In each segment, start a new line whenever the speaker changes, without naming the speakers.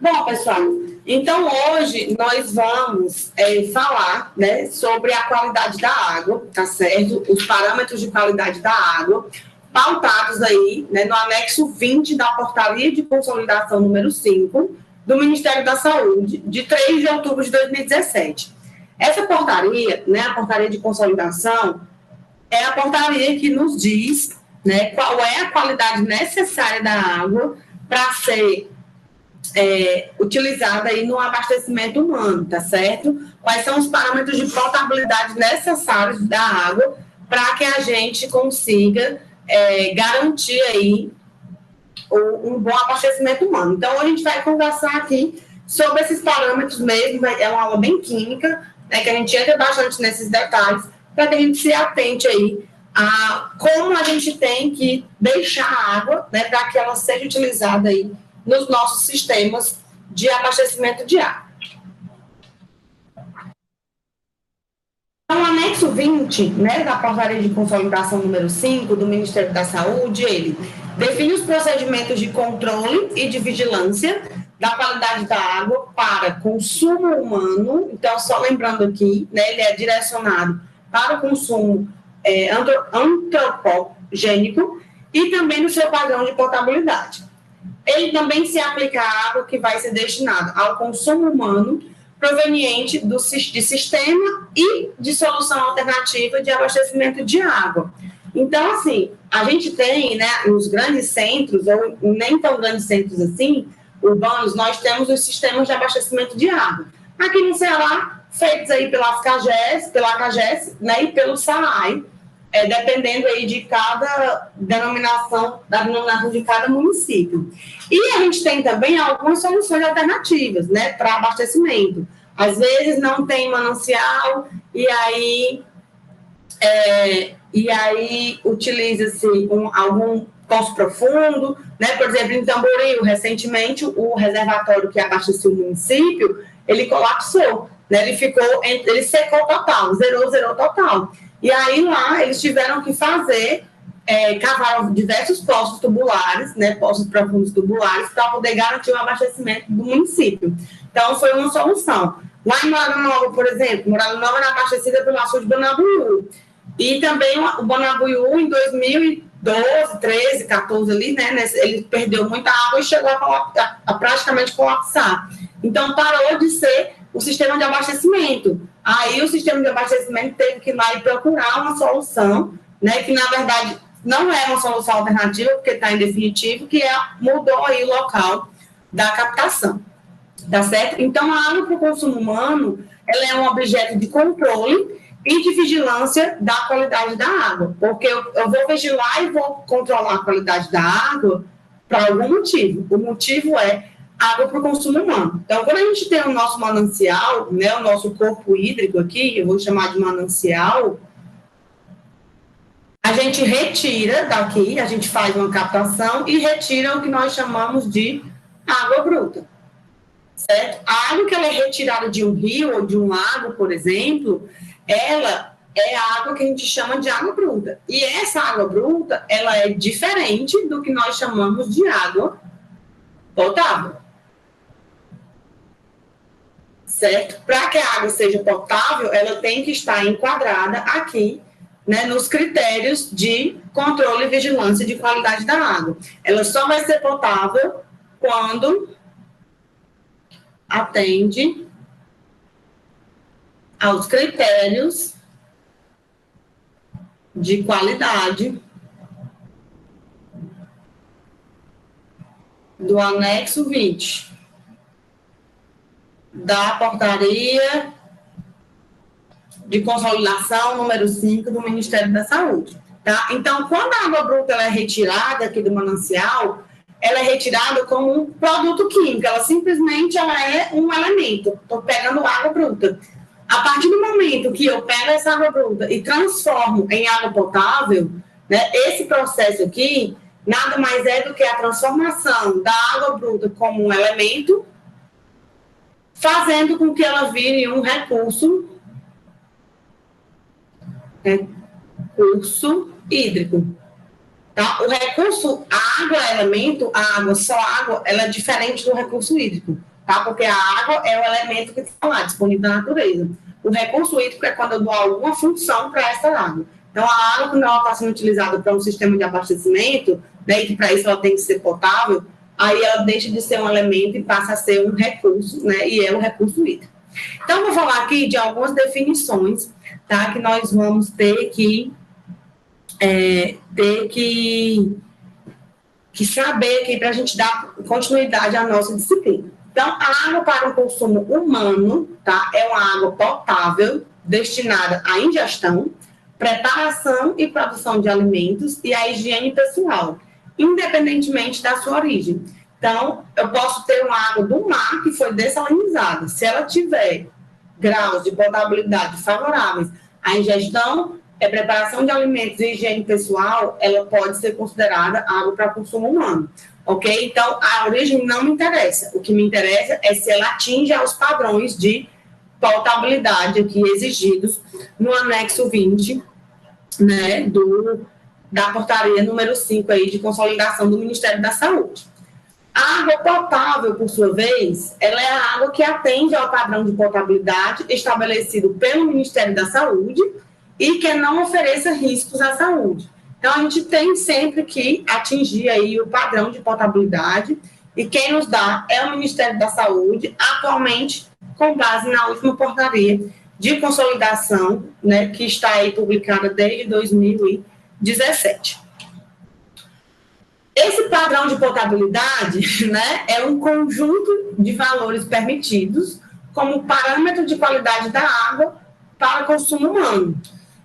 Bom, pessoal, então hoje nós vamos falar, né, sobre a qualidade da água, tá certo? Os parâmetros de qualidade da água, pautados aí, né, no anexo 20 da Portaria de Consolidação número 5 do Ministério da Saúde, de 3 de outubro de 2017. Essa portaria, né, a Portaria de Consolidação, é a portaria que nos diz, né, qual é a qualidade necessária da água para ser utilizada aí no abastecimento humano, tá certo? Quais são os parâmetros de potabilidade necessários da água para que a gente consiga garantir aí um bom abastecimento humano. Então, a gente vai conversar aqui sobre esses parâmetros mesmo, é uma aula bem química, né, que a gente entra bastante nesses detalhes, para que a gente se atente aí a como a gente tem que deixar a água, né, para que ela seja utilizada aí nos nossos sistemas de abastecimento de água. Então, o anexo 20, né, da Portaria de Consolidação número 5 do Ministério da Saúde, ele define os procedimentos de controle e de vigilância da qualidade da água para consumo humano. Então, só lembrando aqui, né, ele é direcionado para o consumo antropogênico e também no seu padrão de potabilidade. Ele também se aplica à água que vai ser destinada ao consumo humano proveniente de sistema e de solução alternativa de abastecimento de água. Então, assim, a gente tem, né, nos grandes centros, ou nem tão grandes centros assim, urbanos, nós temos os sistemas de abastecimento de água. Aqui no Ceará, feitos aí pela CAGES, né, e pelo SAAI, dependendo aí de cada denominação de cada município. E a gente tem também algumas soluções alternativas, né, para abastecimento. Às vezes não tem manancial e aí utiliza-se algum poço profundo, né? Por exemplo, em Tamboril, recentemente, o reservatório que abastecia o município, ele colapsou, né? Ele secou total, zerou total. E aí lá eles tiveram que cavaram diversos poços tubulares, né, poços profundos tubulares, para poder garantir o abastecimento do município. Então, foi uma solução. Lá em Morada Nova, por exemplo, Morada Nova era abastecida pelo açude de Banabuiú. E também o Banabuiú, em 2012, 13, 14 ali, né, ele perdeu muita água e chegou a praticamente colapsar. Então, parou de ser o sistema de abastecimento. Aí o sistema de abastecimento teve que ir lá e procurar uma solução, né, que na verdade não é uma solução alternativa, porque está em definitivo, que mudou aí o local da captação, tá certo? Então, a água para o consumo humano, ela é um objeto de controle e de vigilância da qualidade da água, porque eu vou vigilar e vou controlar a qualidade da água para algum motivo. O motivo é água para o consumo humano. Então, quando a gente tem o nosso manancial, né, o nosso corpo hídrico aqui, eu vou chamar de manancial, a gente retira daqui, a gente faz uma captação e retira o que nós chamamos de água bruta, certo? A água que ela é retirada de um rio ou de um lago, por exemplo, ela é a água que a gente chama de água bruta. E essa água bruta, ela é diferente do que nós chamamos de água potável. Certo? Para que a água seja potável, ela tem que estar enquadrada aqui, né, nos critérios de controle e vigilância de qualidade da água. Ela só vai ser potável quando atende aos critérios de qualidade do anexo 20 da Portaria de Consolidação número 5 do Ministério da Saúde. Tá? Então, quando a água bruta ela é retirada aqui do manancial, ela é retirada como um produto químico, ela simplesmente é um elemento. Estou pegando água bruta. A partir do momento que eu pego essa água bruta e transformo em água potável, né, esse processo aqui nada mais é do que a transformação da água bruta como um elemento, fazendo com que ela vire um recurso hídrico, Tá? O recurso, a água é elemento, a água, só água, ela é diferente do recurso hídrico, tá? Porque a água é o elemento que está lá, disponível na natureza. O recurso hídrico é quando eu dou alguma função para essa água. Então, a água, quando ela está sendo utilizada para um sistema de abastecimento, né, e que para isso ela tem que ser potável, aí ela deixa de ser um elemento e passa a ser um recurso, né, e é o recurso hídrico. Então, vou falar aqui de algumas definições, tá, que nós vamos ter que saber aqui para a gente dar continuidade à nossa disciplina. Então, a água para o consumo humano, tá, é uma água potável, destinada à ingestão, preparação e produção de alimentos e à higiene pessoal, independentemente da sua origem. Então, eu posso ter uma água do mar que foi dessalinizada. Se ela tiver graus de potabilidade favoráveis à ingestão, preparação de alimentos e higiene pessoal, ela pode ser considerada água para consumo humano, ok? Então, a origem não me interessa. O que me interessa é se ela atinge aos padrões de potabilidade aqui exigidos no anexo 20, né, da portaria número 5 aí de consolidação do Ministério da Saúde. A água potável, por sua vez, ela é a água que atende ao padrão de potabilidade estabelecido pelo Ministério da Saúde e que não ofereça riscos à saúde. Então, a gente tem sempre que atingir aí o padrão de potabilidade e quem nos dá é o Ministério da Saúde, atualmente com base na última portaria de consolidação, né, que está aí publicada desde 2017. Esse padrão de potabilidade, né, é um conjunto de valores permitidos como parâmetro de qualidade da água para consumo humano.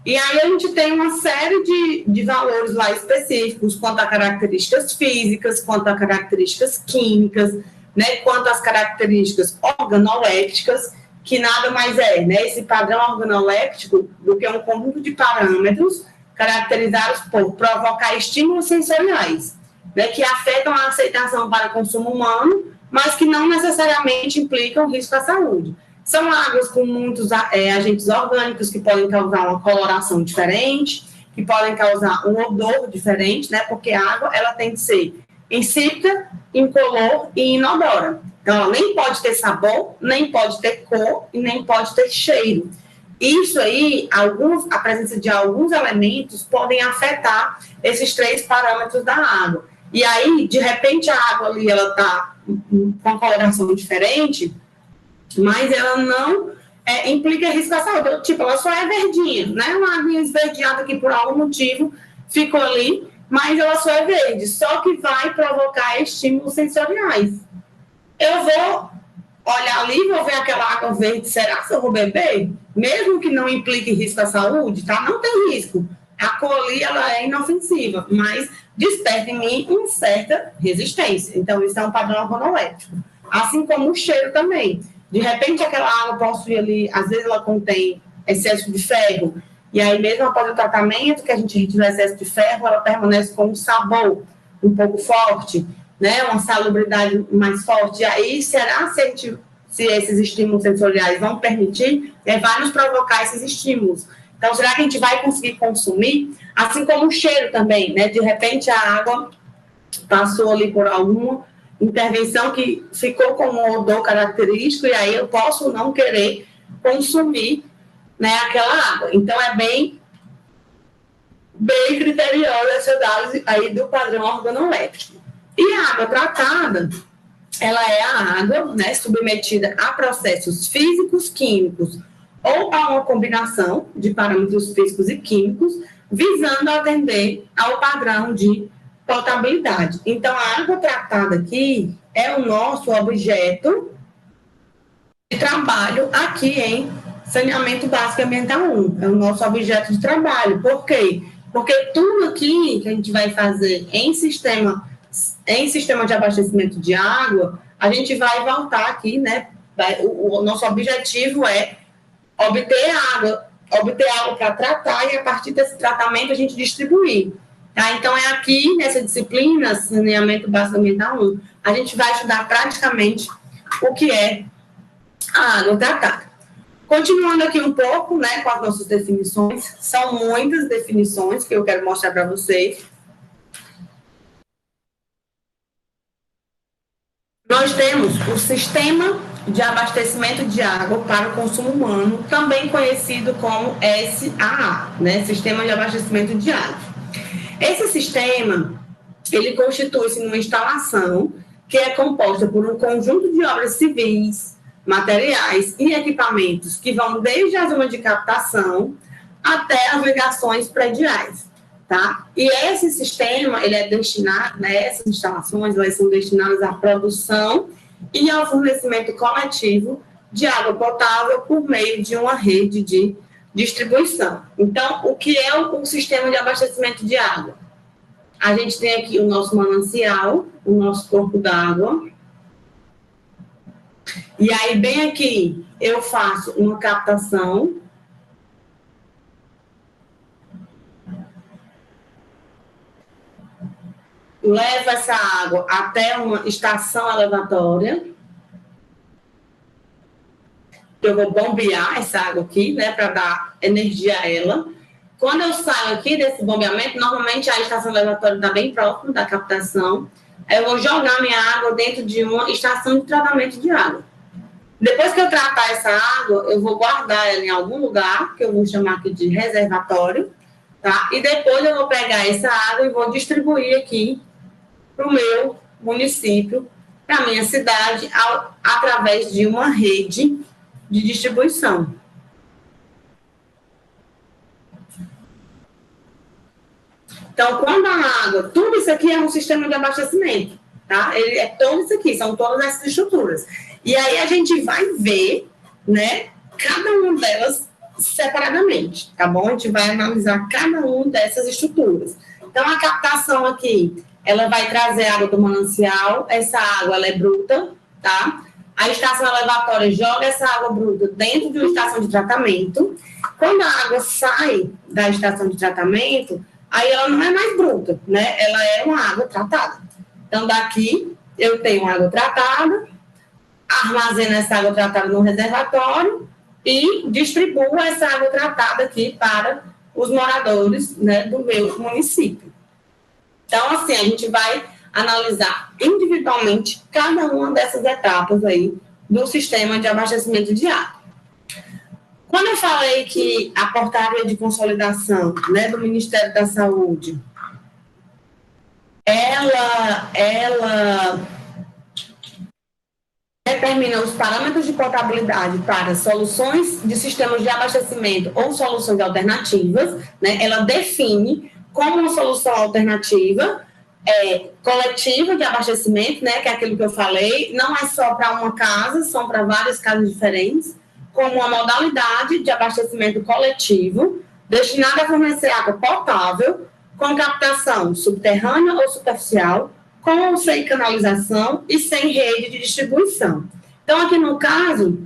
E aí a gente tem uma série de valores lá específicos, quanto a características físicas, quanto a características químicas, né, quanto às características organolépticas, que nada mais é, né, esse padrão organoléptico do que um conjunto de parâmetros caracterizados por provocar estímulos sensoriais, né, que afetam a aceitação para consumo humano, mas que não necessariamente implicam risco à saúde. São águas com muitos agentes orgânicos que podem causar uma coloração diferente, que podem causar um odor diferente, né, porque a água ela tem que ser insípida, incolor e inodora. Então, ela nem pode ter sabor, nem pode ter cor e nem pode ter cheiro. Isso aí, a presença de alguns elementos podem afetar esses 3 parâmetros da água. E aí, de repente, a água ali, ela está com uma coloração diferente, mas ela não implica risco à saúde. Tipo, ela só é verdinha, né? Uma água esverdeada que por algum motivo ficou ali, mas ela só é verde, só que vai provocar estímulos sensoriais. Eu vou olhar ali, vou ver aquela água verde, será que eu vou beber? Mesmo que não implique risco à saúde, tá? Não tem risco. A cor ali, ela é inofensiva, mas desperta em mim uma certa resistência. Então, isso é um padrão organoléptico. Assim como o cheiro também. De repente, aquela água possui ali, às vezes ela contém excesso de ferro, e aí mesmo após o tratamento, que a gente retira o excesso de ferro, ela permanece com um sabor um pouco forte, né, uma salubridade mais forte. E aí, será se esses estímulos sensoriais vão permitir, vai nos provocar esses estímulos. Então, será que a gente vai conseguir consumir? Assim como o cheiro também, né? De repente, a água passou ali por alguma intervenção que ficou com um odor característico e aí eu posso não querer consumir, né, aquela água. Então, é bem criteriosa essa análise aí do padrão organoléptico. E a água tratada, ela é a água, né, submetida a processos físicos, químicos ou a uma combinação de parâmetros físicos e químicos, visando atender ao padrão de potabilidade. Então, a água tratada aqui é o nosso objeto de trabalho aqui em Saneamento Básico Ambiental 1. É o nosso objeto de trabalho. Por quê? Porque tudo aqui que a gente vai fazer em sistema de abastecimento de água, a gente vai voltar aqui, né? O nosso objetivo é obter água para tratar e a partir desse tratamento a gente distribuir. Tá? Então, é aqui nessa disciplina, Saneamento Básico Ambiental 1, a gente vai estudar praticamente o que é a água tratada. Continuando aqui um pouco, né, com as nossas definições, são muitas definições que eu quero mostrar para vocês. Nós temos o Sistema de Abastecimento de Água para o Consumo Humano, também conhecido como SAA, né? Sistema de Abastecimento de Água. Esse sistema, ele constitui-se numa instalação que é composta por um conjunto de obras civis, materiais e equipamentos que vão desde a zona de captação até as ligações prediais, tá? E esse sistema, ele é destinado, né, essas instalações, elas são destinadas à produção e ao fornecimento coletivo de água potável por meio de uma rede de distribuição. Então, o que é o sistema de abastecimento de água? A gente tem aqui o nosso manancial, o nosso corpo d'água. E aí, bem aqui, eu faço uma captação. Levo essa água até uma estação elevatória. Eu vou bombear essa água aqui, né, para dar energia a ela. Quando eu saio aqui desse bombeamento, normalmente a estação elevatória está bem próxima da captação. Aí eu vou jogar minha água dentro de uma estação de tratamento de água. Depois que eu tratar essa água, eu vou guardar ela em algum lugar, que eu vou chamar aqui de reservatório, tá? E depois eu vou pegar essa água e vou distribuir aqui para o meu município, para a minha cidade, através de uma rede de distribuição. Então, quando a água, tudo isso aqui é um sistema de abastecimento, tá? Ele é todo isso aqui, são todas essas estruturas. E aí a gente vai ver, né, cada uma delas separadamente, tá bom? A gente vai analisar cada uma dessas estruturas. Então, a captação aqui, ela vai trazer água do manancial, essa água, ela é bruta, tá? A estação elevatória joga essa água bruta dentro de uma estação de tratamento. Quando a água sai da estação de tratamento, aí ela não é mais bruta, né? Ela é uma água tratada. Então, daqui, eu tenho água tratada, armazeno essa água tratada no reservatório e distribuo essa água tratada aqui para os moradores, né, do meu município. Então, assim, a gente vai analisar individualmente cada uma dessas etapas aí do sistema de abastecimento de água. Quando eu falei que a portaria de consolidação, né, do Ministério da Saúde, ela determina os parâmetros de potabilidade para soluções de sistemas de abastecimento ou soluções alternativas, né? Ela define como uma solução alternativa coletiva de abastecimento, né? Que é aquilo que eu falei, não é só para uma casa, são para várias casas diferentes, como uma modalidade de abastecimento coletivo destinada a fornecer água potável com captação subterrânea ou superficial, com ou sem canalização e sem rede de distribuição. Então, aqui no caso,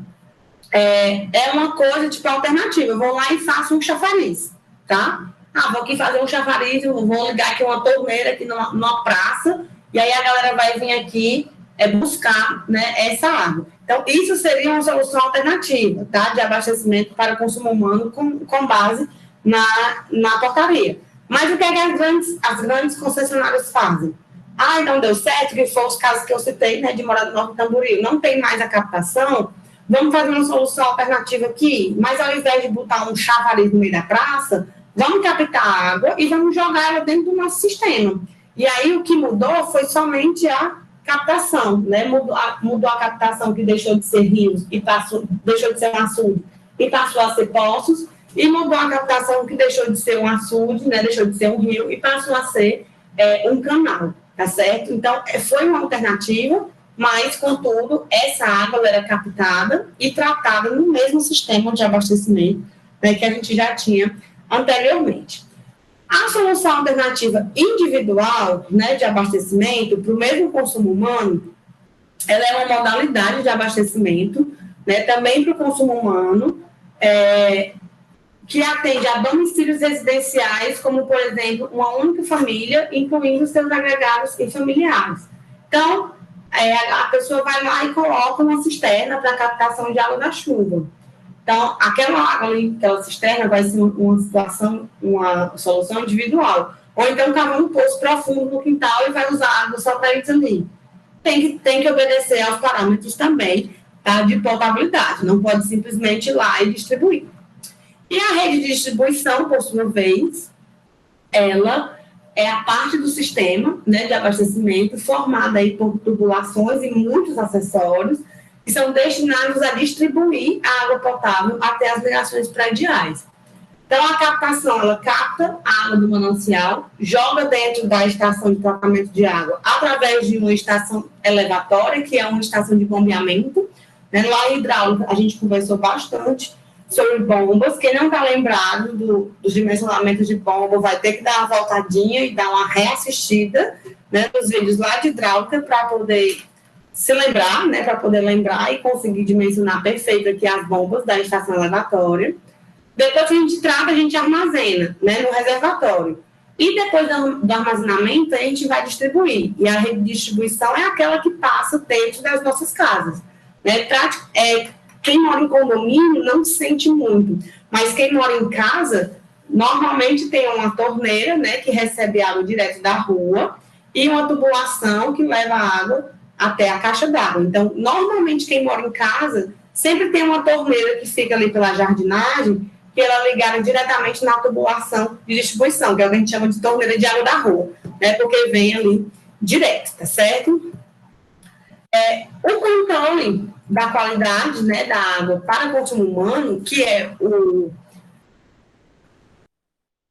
é uma coisa tipo alternativa. Eu vou lá e faço um chafariz, tá? Vou aqui fazer um chafariz, vou ligar aqui uma torneira aqui numa praça, e aí a galera vai vir aqui buscar, né, essa água. Então, isso seria uma solução alternativa, tá? De abastecimento para o consumo humano com base na portaria. Mas o que é que as grandes concessionárias fazem? Não deu certo, que foi os casos que eu citei, né, de Morada do Norte e Tamboril. Não tem mais a captação, vamos fazer uma solução alternativa aqui, mas ao invés de botar um chafariz no meio da praça, vamos captar a água e vamos jogar ela dentro do nosso sistema. E aí o que mudou foi somente a captação, né? Mudou a captação, que deixou de ser rios e deixou de ser um açude e passou a ser poços, e mudou a captação, que deixou de ser um açude, né? Deixou de ser um rio e passou a ser um canal. Tá certo? Então, foi uma alternativa, mas, contudo, essa água era captada e tratada no mesmo sistema de abastecimento, né, que a gente já tinha anteriormente. A solução alternativa individual, né, de abastecimento para o mesmo consumo humano, ela é uma modalidade de abastecimento, né, também para o consumo humano, que atende a domicílios residenciais, como, por exemplo, uma única família, incluindo seus agregados e familiares. Então, a pessoa vai lá e coloca uma cisterna para captação de água da chuva. Então, aquela água ali, aquela cisterna, vai ser uma solução individual. Ou então, cavar um poço profundo no quintal e vai usar água só para isso ali. tem que obedecer aos parâmetros também, tá, de potabilidade, não pode simplesmente ir lá e distribuir. E a rede de distribuição, por sua vez, ela é a parte do sistema, né, de abastecimento formada aí por tubulações e muitos acessórios que são destinados a distribuir a água potável até as ligações prediais. Então, a captação, ela capta a água do manancial, joga dentro da estação de tratamento de água através de uma estação elevatória, que é uma estação de bombeamento. Né? Lá em hidráulica, a gente conversou bastante sobre bombas. Quem não está lembrado dos dimensionamentos de bomba vai ter que dar uma voltadinha e dar uma reassistida, né, nos vídeos lá de hidráulica para poder se lembrar, né, para poder lembrar e conseguir dimensionar perfeito aqui as bombas da estação elevatória. Depois que a gente trata, a gente armazena, né, no reservatório. E depois do armazenamento, a gente vai distribuir. E a rede de distribuição é aquela que passa dentro das nossas casas. Né? Quem mora em condomínio não sente muito, mas quem mora em casa, normalmente tem uma torneira, né, que recebe água direto da rua e uma tubulação que leva água até a caixa d'água. Então, normalmente, quem mora em casa sempre tem uma torneira que fica ali pela jardinagem, que ela é ligada diretamente na tubulação de distribuição, que é o que a gente chama de torneira de água da rua, né, porque vem ali direto, tá certo? O controle da qualidade, né, da água para consumo humano, que é o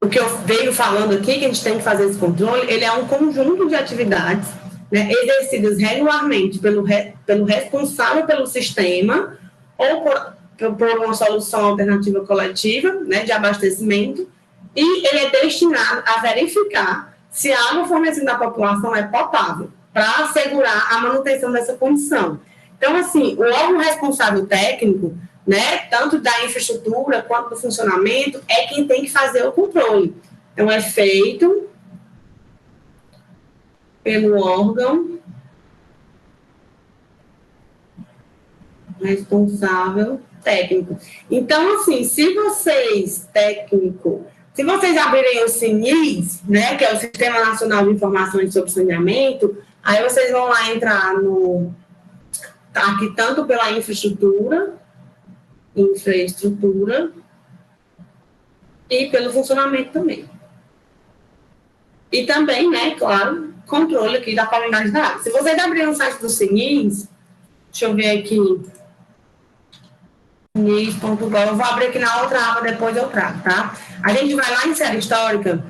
que eu venho falando aqui, que a gente tem que fazer esse controle, ele é um conjunto de atividades, né, exercidas regularmente pelo responsável pelo sistema ou por uma solução alternativa coletiva, né, de abastecimento, e ele é destinado a verificar se a água fornecida à população é potável, para assegurar a manutenção dessa condição. Então, assim, o órgão responsável técnico, né, tanto da infraestrutura quanto do funcionamento, é quem tem que fazer o controle. Então, é feito pelo órgão responsável técnico. Então, assim, se vocês abrirem o SINIS, né, que é o Sistema Nacional de Informações sobre Saneamento, aí vocês vão lá entrar aqui tanto pela infraestrutura e pelo funcionamento também. E também, né, claro, controle aqui da qualidade da água. Se vocês abrirem o site do SINIS, deixa eu ver aqui, sinis.gov, eu vou abrir aqui na outra aba, depois eu trago, tá? A gente vai lá em série histórica,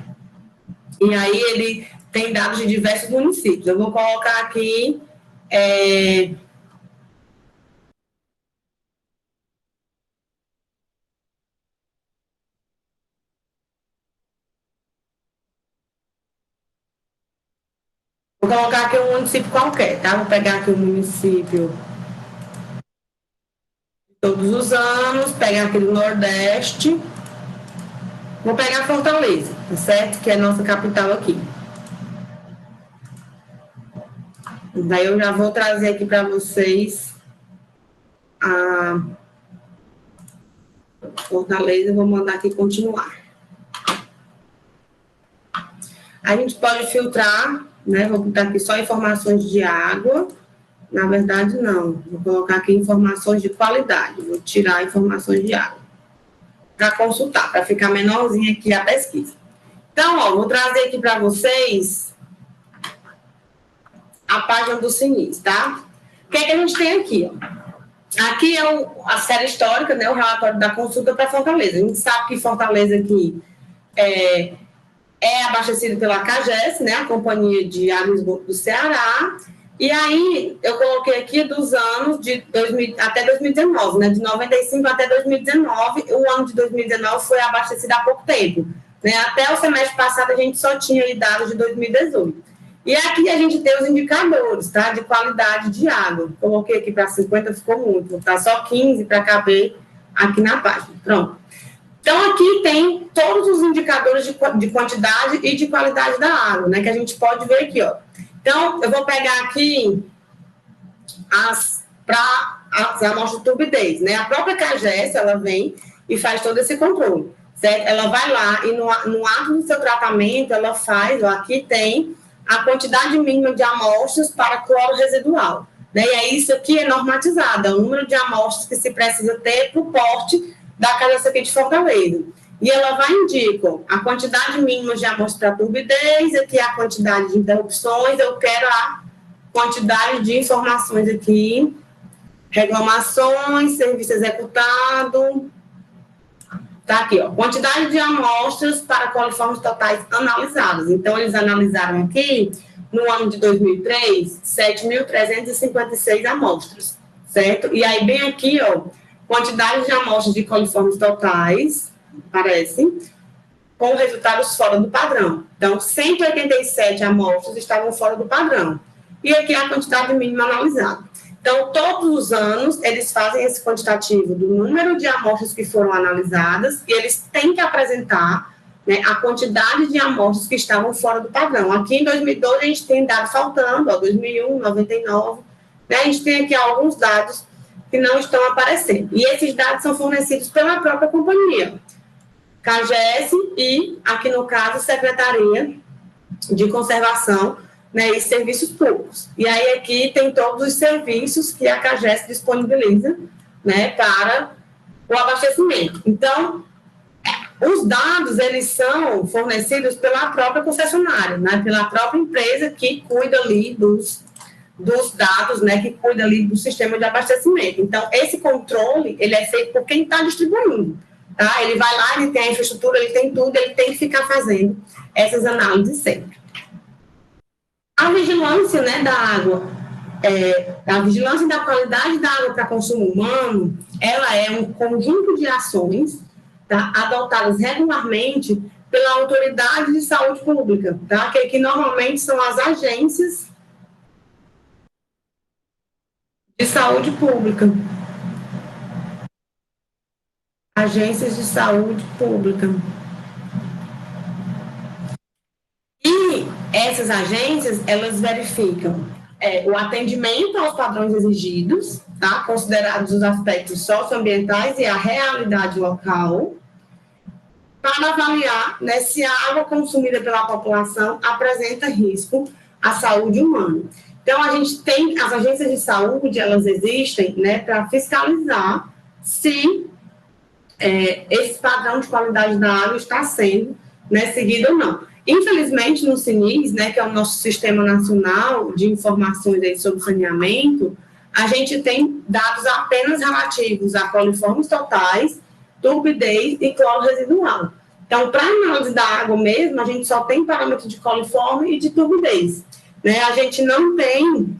e aí ele tem dados de diversos municípios. Eu vou colocar aqui vou colocar aqui um município qualquer, tá? Vou pegar aqui o município todos os anos, pegar aqui do Nordeste, vou pegar Fortaleza, tá certo? Que é a nossa capital aqui. Daí eu já vou trazer aqui para vocês a Fortaleza, vou mandar aqui continuar. A gente pode filtrar, né? Vou botar aqui só informações de água. Na verdade, não. Vou colocar aqui informações de qualidade. Vou tirar informações de água para consultar, para ficar menorzinha aqui a pesquisa. Então, ó, vou trazer aqui para vocês a página do SINIS, tá? O que é que a gente tem aqui, ó? Aqui é a série histórica, né? O relatório da consulta para Fortaleza. A gente sabe que Fortaleza aqui é abastecido pela CAGES, né? A Companhia de Água e Esgoto do Ceará. E aí, eu coloquei aqui dos anos de 2000, até 2019, né? De 95 até 2019, o ano de 2019 foi abastecido há pouco tempo. Né? Até o semestre passado, a gente só tinha dados de 2018. E aqui a gente tem os indicadores, tá? De qualidade de água. Coloquei aqui para 50, ficou muito. Tá só 15 para caber aqui na página. Pronto. Então, aqui tem todos os indicadores de quantidade e de qualidade da água, né? Que a gente pode ver aqui, ó. Então, eu vou pegar aqui as amostras de turbidez, né? A própria CAGES, ela vem e faz todo esse controle, certo? Ela vai lá e no ato do seu tratamento, ela faz, ó, aqui tem a quantidade mínima de amostras para cloro residual. Né? E aí isso aqui é normatizado, é o número de amostras que se precisa ter para o porte da Casa aqui de Fortaleza. E ela vai indicar a quantidade mínima de amostras para turbidez, aqui a quantidade de interrupções, eu quero a quantidade de informações aqui, reclamações, serviço executado, tá aqui, ó, quantidade de amostras para coliformes totais analisadas. Então, eles analisaram aqui, no ano de 2003, 7.356 amostras, certo? E aí, bem aqui, ó, quantidade de amostras de coliformes totais, parece, com resultados fora do padrão. Então, 187 amostras estavam fora do padrão. E aqui a quantidade mínima analisada. Então, todos os anos, eles fazem esse quantitativo do número de amostras que foram analisadas e eles têm que apresentar, né, a quantidade de amostras que estavam fora do padrão. Aqui em 2012, a gente tem dados faltando, ó, 2001, 99, né, a gente tem aqui alguns dados que não estão aparecendo. E esses dados são fornecidos pela própria companhia, CAGES e, aqui no caso, Secretaria de Conservação, né, e Serviços Públicos. E aí aqui tem todos os serviços que a CAGES disponibiliza, né, para o abastecimento. Então, os dados, eles são fornecidos pela própria concessionária, né, pela própria empresa que cuida ali dos dados, né, que cuida ali do sistema de abastecimento. Então, esse controle, ele é feito por quem está distribuindo, tá? Ele vai lá, ele tem a infraestrutura, ele tem tudo, ele tem que ficar fazendo essas análises sempre. A vigilância, né, da água, a vigilância da qualidade da água para consumo humano, ela é um conjunto de ações, tá, adotadas regularmente pela Autoridade de Saúde Pública, tá, que normalmente são as agências de saúde pública. Agências de saúde pública. E essas agências, elas verificam o atendimento aos padrões exigidos, tá? Considerados os aspectos socioambientais e a realidade local, para avaliar, né, se a água consumida pela população apresenta risco à saúde humana. Então, a gente tem, as agências de saúde, elas existem, né, para fiscalizar se esse padrão de qualidade da água está sendo, né, seguido ou não. Infelizmente, no SINIS, né, que é o nosso Sistema Nacional de Informações aí sobre Saneamento, a gente tem dados apenas relativos a coliformes totais, turbidez e cloro residual. Então, para a análise da água mesmo, a gente só tem parâmetro de coliforme e de turbidez, né? A gente não tem...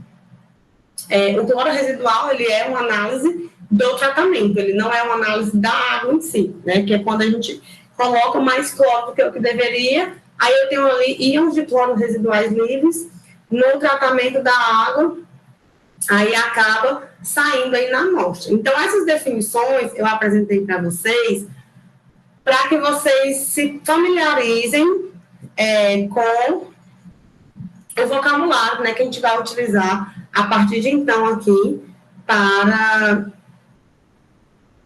o cloro residual, ele é uma análise do tratamento, ele não é uma análise da água em si, né? Que é quando a gente coloca mais cloro do que o que deveria, aí eu tenho ali íons de cloro residuais livres no tratamento da água, aí acaba saindo aí na amostra. Então, essas definições eu apresentei para vocês, para que vocês se familiarizem com o vocabulário, né, que a gente vai utilizar a partir de então aqui para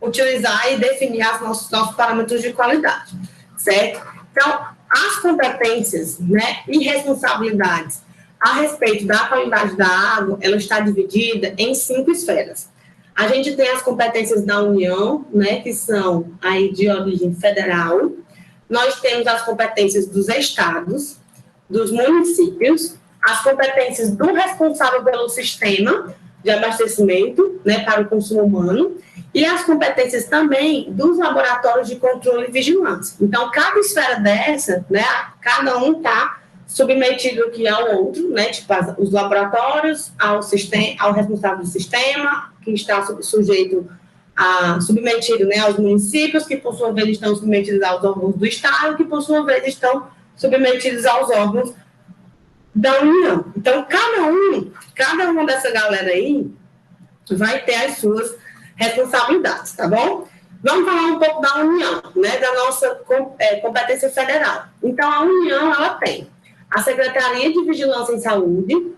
utilizar e definir os nossos parâmetros de qualidade, certo? Então, as competências, né, e responsabilidades a respeito da qualidade da água, ela está dividida em 5 esferas. A gente tem as competências da União, né, que são aí de origem federal. Nós temos as competências dos estados, dos municípios, as competências do responsável pelo sistema de abastecimento, né, para o consumo humano, e as competências também dos laboratórios de controle e vigilância. Então, cada esfera dessa, né, cada um está submetido aqui ao outro, né, tipo os laboratórios, ao responsável do sistema, que está submetido, né, aos municípios, que por sua vez estão submetidos aos órgãos do Estado, que por sua vez estão submetidos aos órgãos da União. Então, cada uma dessa galera aí vai ter as suas responsabilidades, tá bom? Vamos falar um pouco da União, né, da nossa competência federal. Então, a União, ela tem a Secretaria de Vigilância em Saúde,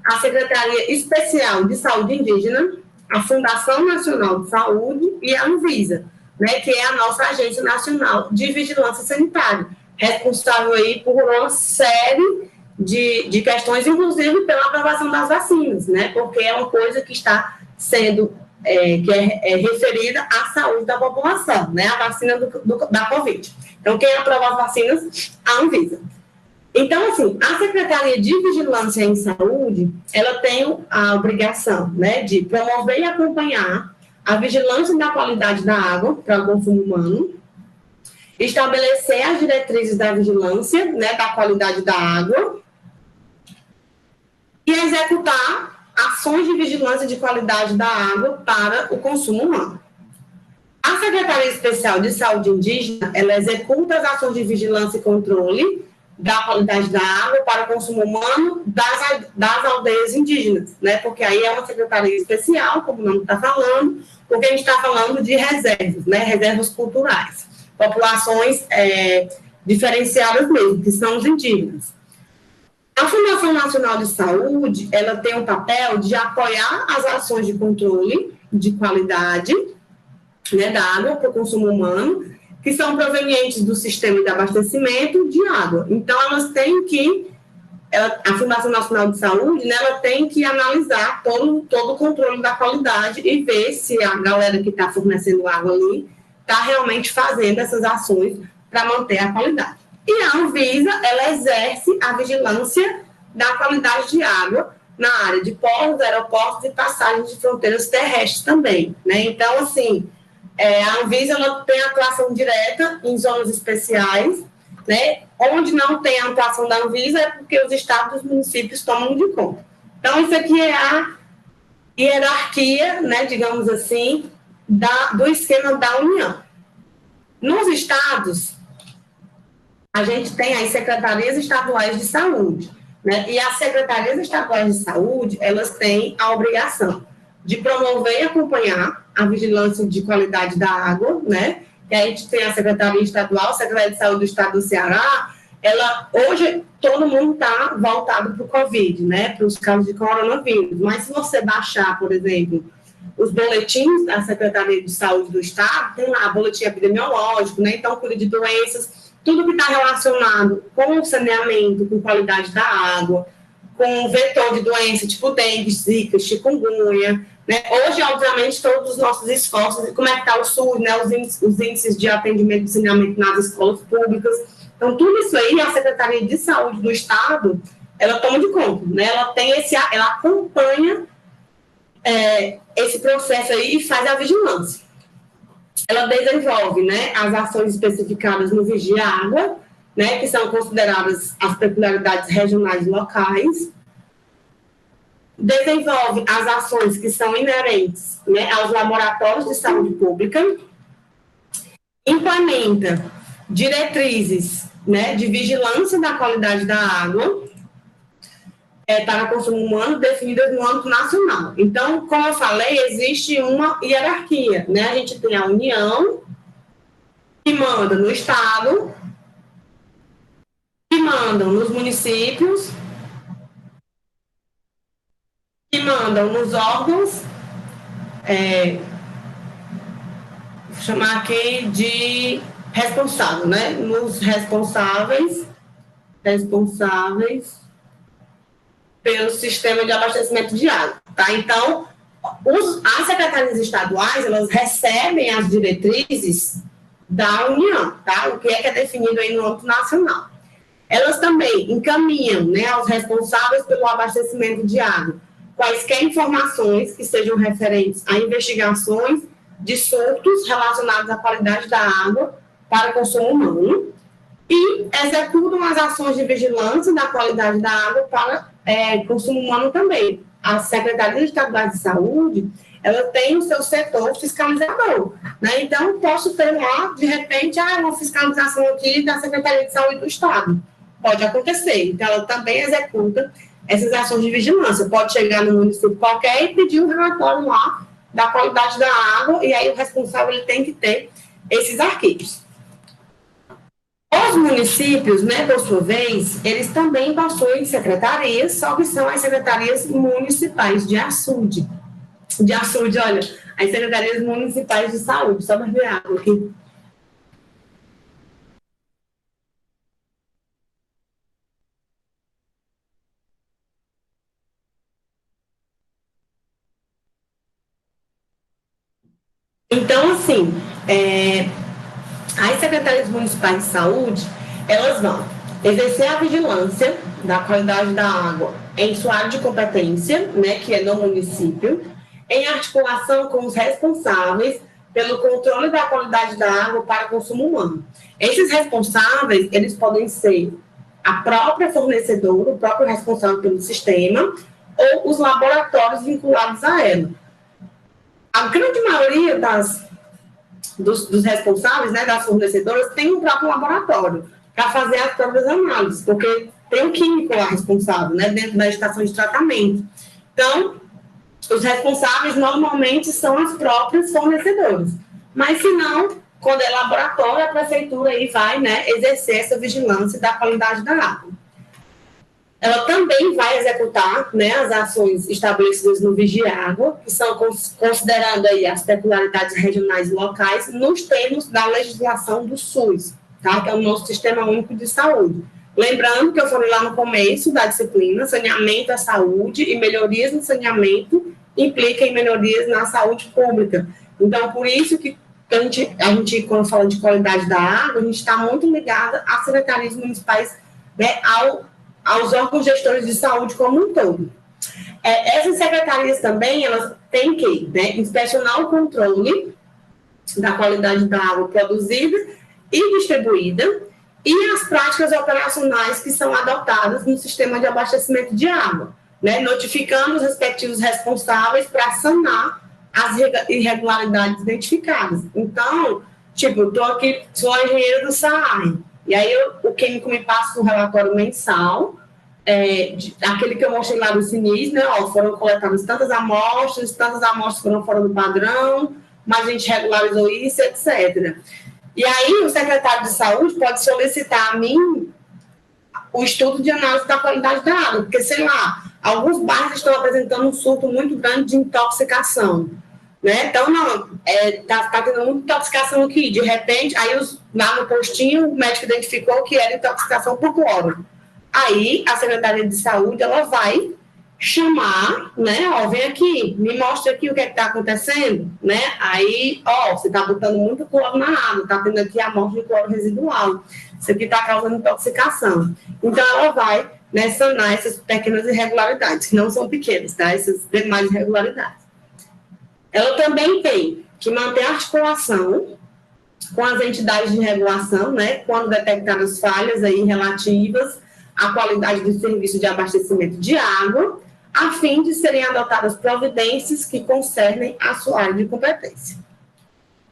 a Secretaria Especial de Saúde Indígena, a Fundação Nacional de Saúde e a Anvisa, né, que é a nossa Agência Nacional de Vigilância Sanitária, responsável aí por uma série de questões, inclusive pela aprovação das vacinas, né? Porque é uma coisa que está sendo referida à saúde da população, né? A vacina da Covid. Então, quem aprova as vacinas? A Anvisa. Então, assim, a Secretaria de Vigilância em Saúde, ela tem a obrigação, né, de promover e acompanhar a vigilância da qualidade da água para o consumo humano, estabelecer as diretrizes da vigilância, né, da qualidade da água e executar ações de vigilância de qualidade da água para o consumo humano. A Secretaria Especial de Saúde Indígena, ela executa as ações de vigilância e controle da qualidade da água para o consumo humano das aldeias indígenas, né? Porque aí é uma secretaria especial, como o nome está falando, porque a gente está falando de reservas, né? Reservas culturais, populações diferenciadas mesmo, que são os indígenas. A Fundação Nacional de Saúde, ela tem o papel de apoiar as ações de controle de qualidade, né, da água para o consumo humano, que são provenientes do sistema de abastecimento de água. Então, elas têm que, a Fundação Nacional de Saúde, né, ela tem que analisar todo o controle da qualidade e ver se a galera que está fornecendo água ali está realmente fazendo essas ações para manter a qualidade. E a Anvisa, ela exerce a vigilância da qualidade de água na área de portos, aeroportos e passagens de fronteiras terrestres também, né? Então, assim, a Anvisa, ela tem atuação direta em zonas especiais, né? Onde não tem a atuação da Anvisa é porque os estados e os municípios tomam de conta. Então, isso aqui é a hierarquia, né, digamos assim, do esquema da União. Nos estados, a gente tem as secretarias estaduais de saúde, né? E as secretarias estaduais de saúde, elas têm a obrigação de promover e acompanhar a vigilância de qualidade da água, né? E a gente tem a Secretaria Estadual, a Secretaria de Saúde do Estado do Ceará, hoje todo mundo está voltado para o Covid, né? Para os casos de coronavírus. Mas se você baixar, por exemplo, os boletins da Secretaria de Saúde do Estado, tem lá boletim epidemiológico, né? Então, cuida de doenças, tudo que está relacionado com o saneamento, com qualidade da água, com vetor de doença, tipo dengue, zika, chikungunya, né? Hoje, obviamente, todos os nossos esforços, como é que está o SUS, né? Os índices de atendimento e saneamento nas escolas públicas. Então, tudo isso aí, a Secretaria de Saúde do Estado, ela toma de conta, né? Ela acompanha esse processo aí e faz a vigilância. Ela desenvolve, né, as ações especificadas no Vigia Água, né, que são consideradas as peculiaridades regionais e locais. Desenvolve as ações que são inerentes, né, aos laboratórios de saúde pública. Implementa diretrizes, né, de vigilância da qualidade da água para consumo humano definidas no âmbito nacional. Então, como eu falei, existe uma hierarquia, né? A gente tem a União, que manda no Estado, que mandam nos municípios, que mandam nos órgãos, vou chamar aqui de responsável, né? Nos responsáveis pelo sistema de abastecimento de água, tá? Então, as secretarias estaduais, elas recebem as diretrizes da União, tá? O que é definido aí no âmbito nacional. Elas também encaminham, né, aos responsáveis pelo abastecimento de água quaisquer informações que sejam referentes a investigações de surtos relacionados à qualidade da água para consumo humano e executam as ações de vigilância da qualidade da água para consumo humano também. A Secretaria Estadual de Saúde, ela tem o seu setor fiscalizador, né? Então, posso ter lá, de repente, uma fiscalização aqui da Secretaria de Saúde do Estado. Pode acontecer. Então, ela também executa essas ações de vigilância. Pode chegar no município qualquer e pedir um relatório lá da qualidade da água, e aí o responsável ele tem que ter esses arquivos. Os municípios, né, por sua vez, eles também possuem secretarias, só que são as secretarias municipais de açude. De açude, olha, as secretarias municipais de saúde, só para ver água aqui. Então, assim, as secretarias municipais de saúde, elas vão exercer a vigilância da qualidade da água em sua área de competência, né, que é no município, em articulação com os responsáveis pelo controle da qualidade da água para consumo humano. Esses responsáveis, eles podem ser a própria fornecedora, o próprio responsável pelo sistema, ou os laboratórios vinculados a ela. A grande maioria dos responsáveis, né, das fornecedoras, tem um próprio laboratório para fazer as próprias análises, porque tem um químico lá responsável, né, dentro da estação de tratamento. Então, os responsáveis normalmente são as próprias fornecedoras. Mas, se não, quando é laboratório, a prefeitura aí vai, né, exercer essa vigilância da qualidade da água. Ela também vai executar, né, as ações estabelecidas no Vigia Água, que são considerando aí as peculiaridades regionais e locais nos termos da legislação do SUS, tá? Que é o nosso Sistema Único de Saúde. Lembrando que eu falei lá no começo da disciplina, saneamento à saúde e melhorias no saneamento implica em melhorias na saúde pública. Então, por isso que a gente quando fala de qualidade da água, a gente está muito ligada às secretarias municipais, né, aos órgãos gestores de saúde como um todo. Essas secretarias também, elas têm que, né, inspecionar o controle da qualidade da água produzida e distribuída e as práticas operacionais que são adotadas no sistema de abastecimento de água, né, notificando os respectivos responsáveis para sanar as irregularidades identificadas. Então, tipo, eu estou aqui, sou engenheiro do SAAI, e aí o químico me passa um relatório mensal, aquele que eu mostrei lá do CINIS, né, ó, foram coletadas tantas amostras foram fora do padrão, mas a gente regularizou isso, etc. E aí o secretário de saúde pode solicitar a mim o estudo de análise da qualidade da água, porque, sei lá, alguns bairros estão apresentando um surto muito grande de intoxicação, né? Então, não, tá tendo muita intoxicação aqui, de repente, aí lá no postinho, o médico identificou que era intoxicação por cloro. Aí, a Secretaria de Saúde, ela vai chamar, né, ó, vem aqui, me mostra aqui o que está acontecendo, né, aí, ó, você está botando muito cloro na água, está tendo aqui a amostra de cloro residual, isso aqui está causando intoxicação. Então, ela vai, né, sanar essas pequenas irregularidades, que não são pequenas, tá, essas demais irregularidades. Ela também tem que manter a articulação com as entidades de regulação, né, quando detectadas falhas aí relativas à qualidade do serviço de abastecimento de água, a fim de serem adotadas providências que concernem a sua área de competência.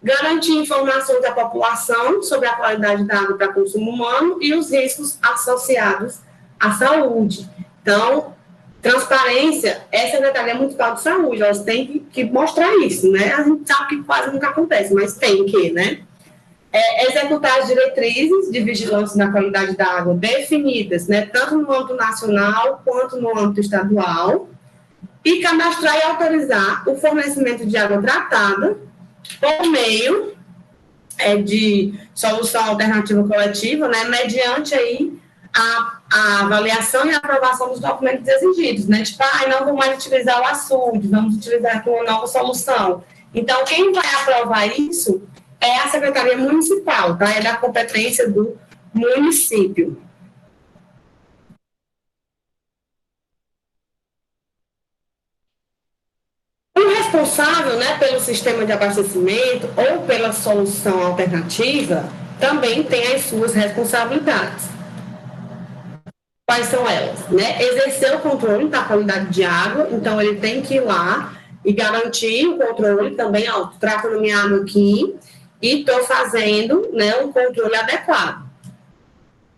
Garantir informações à população sobre a qualidade da água para consumo humano e os riscos associados à saúde. Então, transparência, essa Secretaria Municipal de Saúde, elas têm que mostrar isso, né? A gente sabe que quase nunca acontece, mas tem que, né? Executar as diretrizes de vigilância da qualidade da água definidas, né, tanto no âmbito nacional quanto no âmbito estadual, e cadastrar e autorizar o fornecimento de água tratada por meio de solução alternativa coletiva, né, mediante aí a avaliação e a aprovação dos documentos exigidos, né, tipo, não vamos mais utilizar o açude, vamos utilizar aqui uma nova solução. Então, quem vai aprovar isso é a Secretaria Municipal, tá? É da competência do município. O responsável, né, pelo sistema de abastecimento ou pela solução alternativa também tem as suas responsabilidades. Quais são elas? Né? Exercer o controle da qualidade de água, então ele tem que ir lá e garantir o controle também, ó, tratando minha água aqui, e estou fazendo, né, um controle adequado.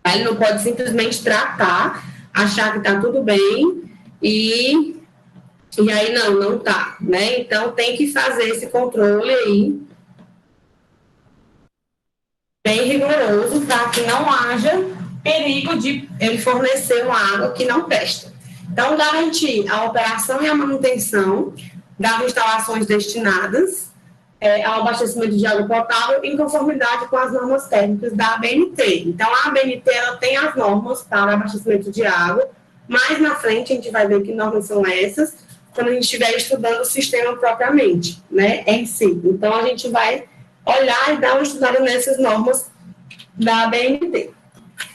Ele não pode simplesmente tratar, achar que está tudo bem e aí não está, né? Então tem que fazer esse controle aí bem rigoroso para que não haja perigo de ele fornecer uma água que não presta. Então, garantir a operação e a manutenção das instalações destinadas ao abastecimento de água potável em conformidade com as normas técnicas da ABNT. Então, a ABNT ela tem as normas para abastecimento de água, mais na frente a gente vai ver que normas são essas, quando a gente estiver estudando o sistema propriamente, né, em si. Então, a gente vai olhar e dar uma estudada nessas normas da ABNT.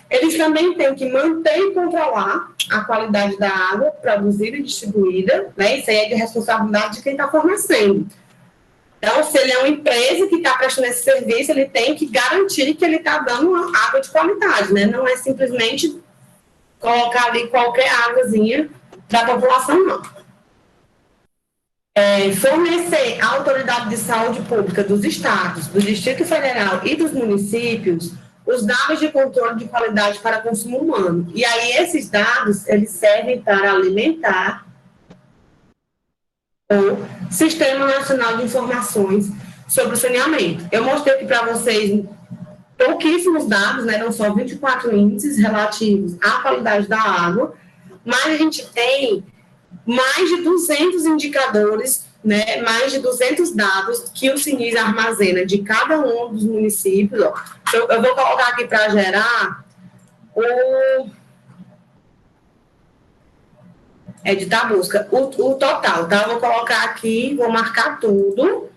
Eles também têm que manter e controlar a qualidade da água produzida e distribuída, né? Isso aí é de responsabilidade de quem está fornecendo. Então, se ele é uma empresa que está prestando esse serviço, ele tem que garantir que ele está dando uma água de qualidade, né? Não é simplesmente colocar ali qualquer águazinha para a população, não. Fornecer à autoridade de saúde pública dos estados, do Distrito Federal e dos municípios os dados de controle de qualidade para consumo humano. E aí, esses dados, eles servem para alimentar o Sistema Nacional de Informações sobre o Saneamento. Eu mostrei aqui para vocês pouquíssimos dados, né, não só 24 índices relativos à qualidade da água, mas a gente tem mais de 200 indicadores, né, mais de 200 dados que o CINIS armazena de cada um dos municípios. Ó. Eu vou colocar aqui para gerar o editar a busca, o total, tá? Eu vou colocar aqui, vou marcar tudo.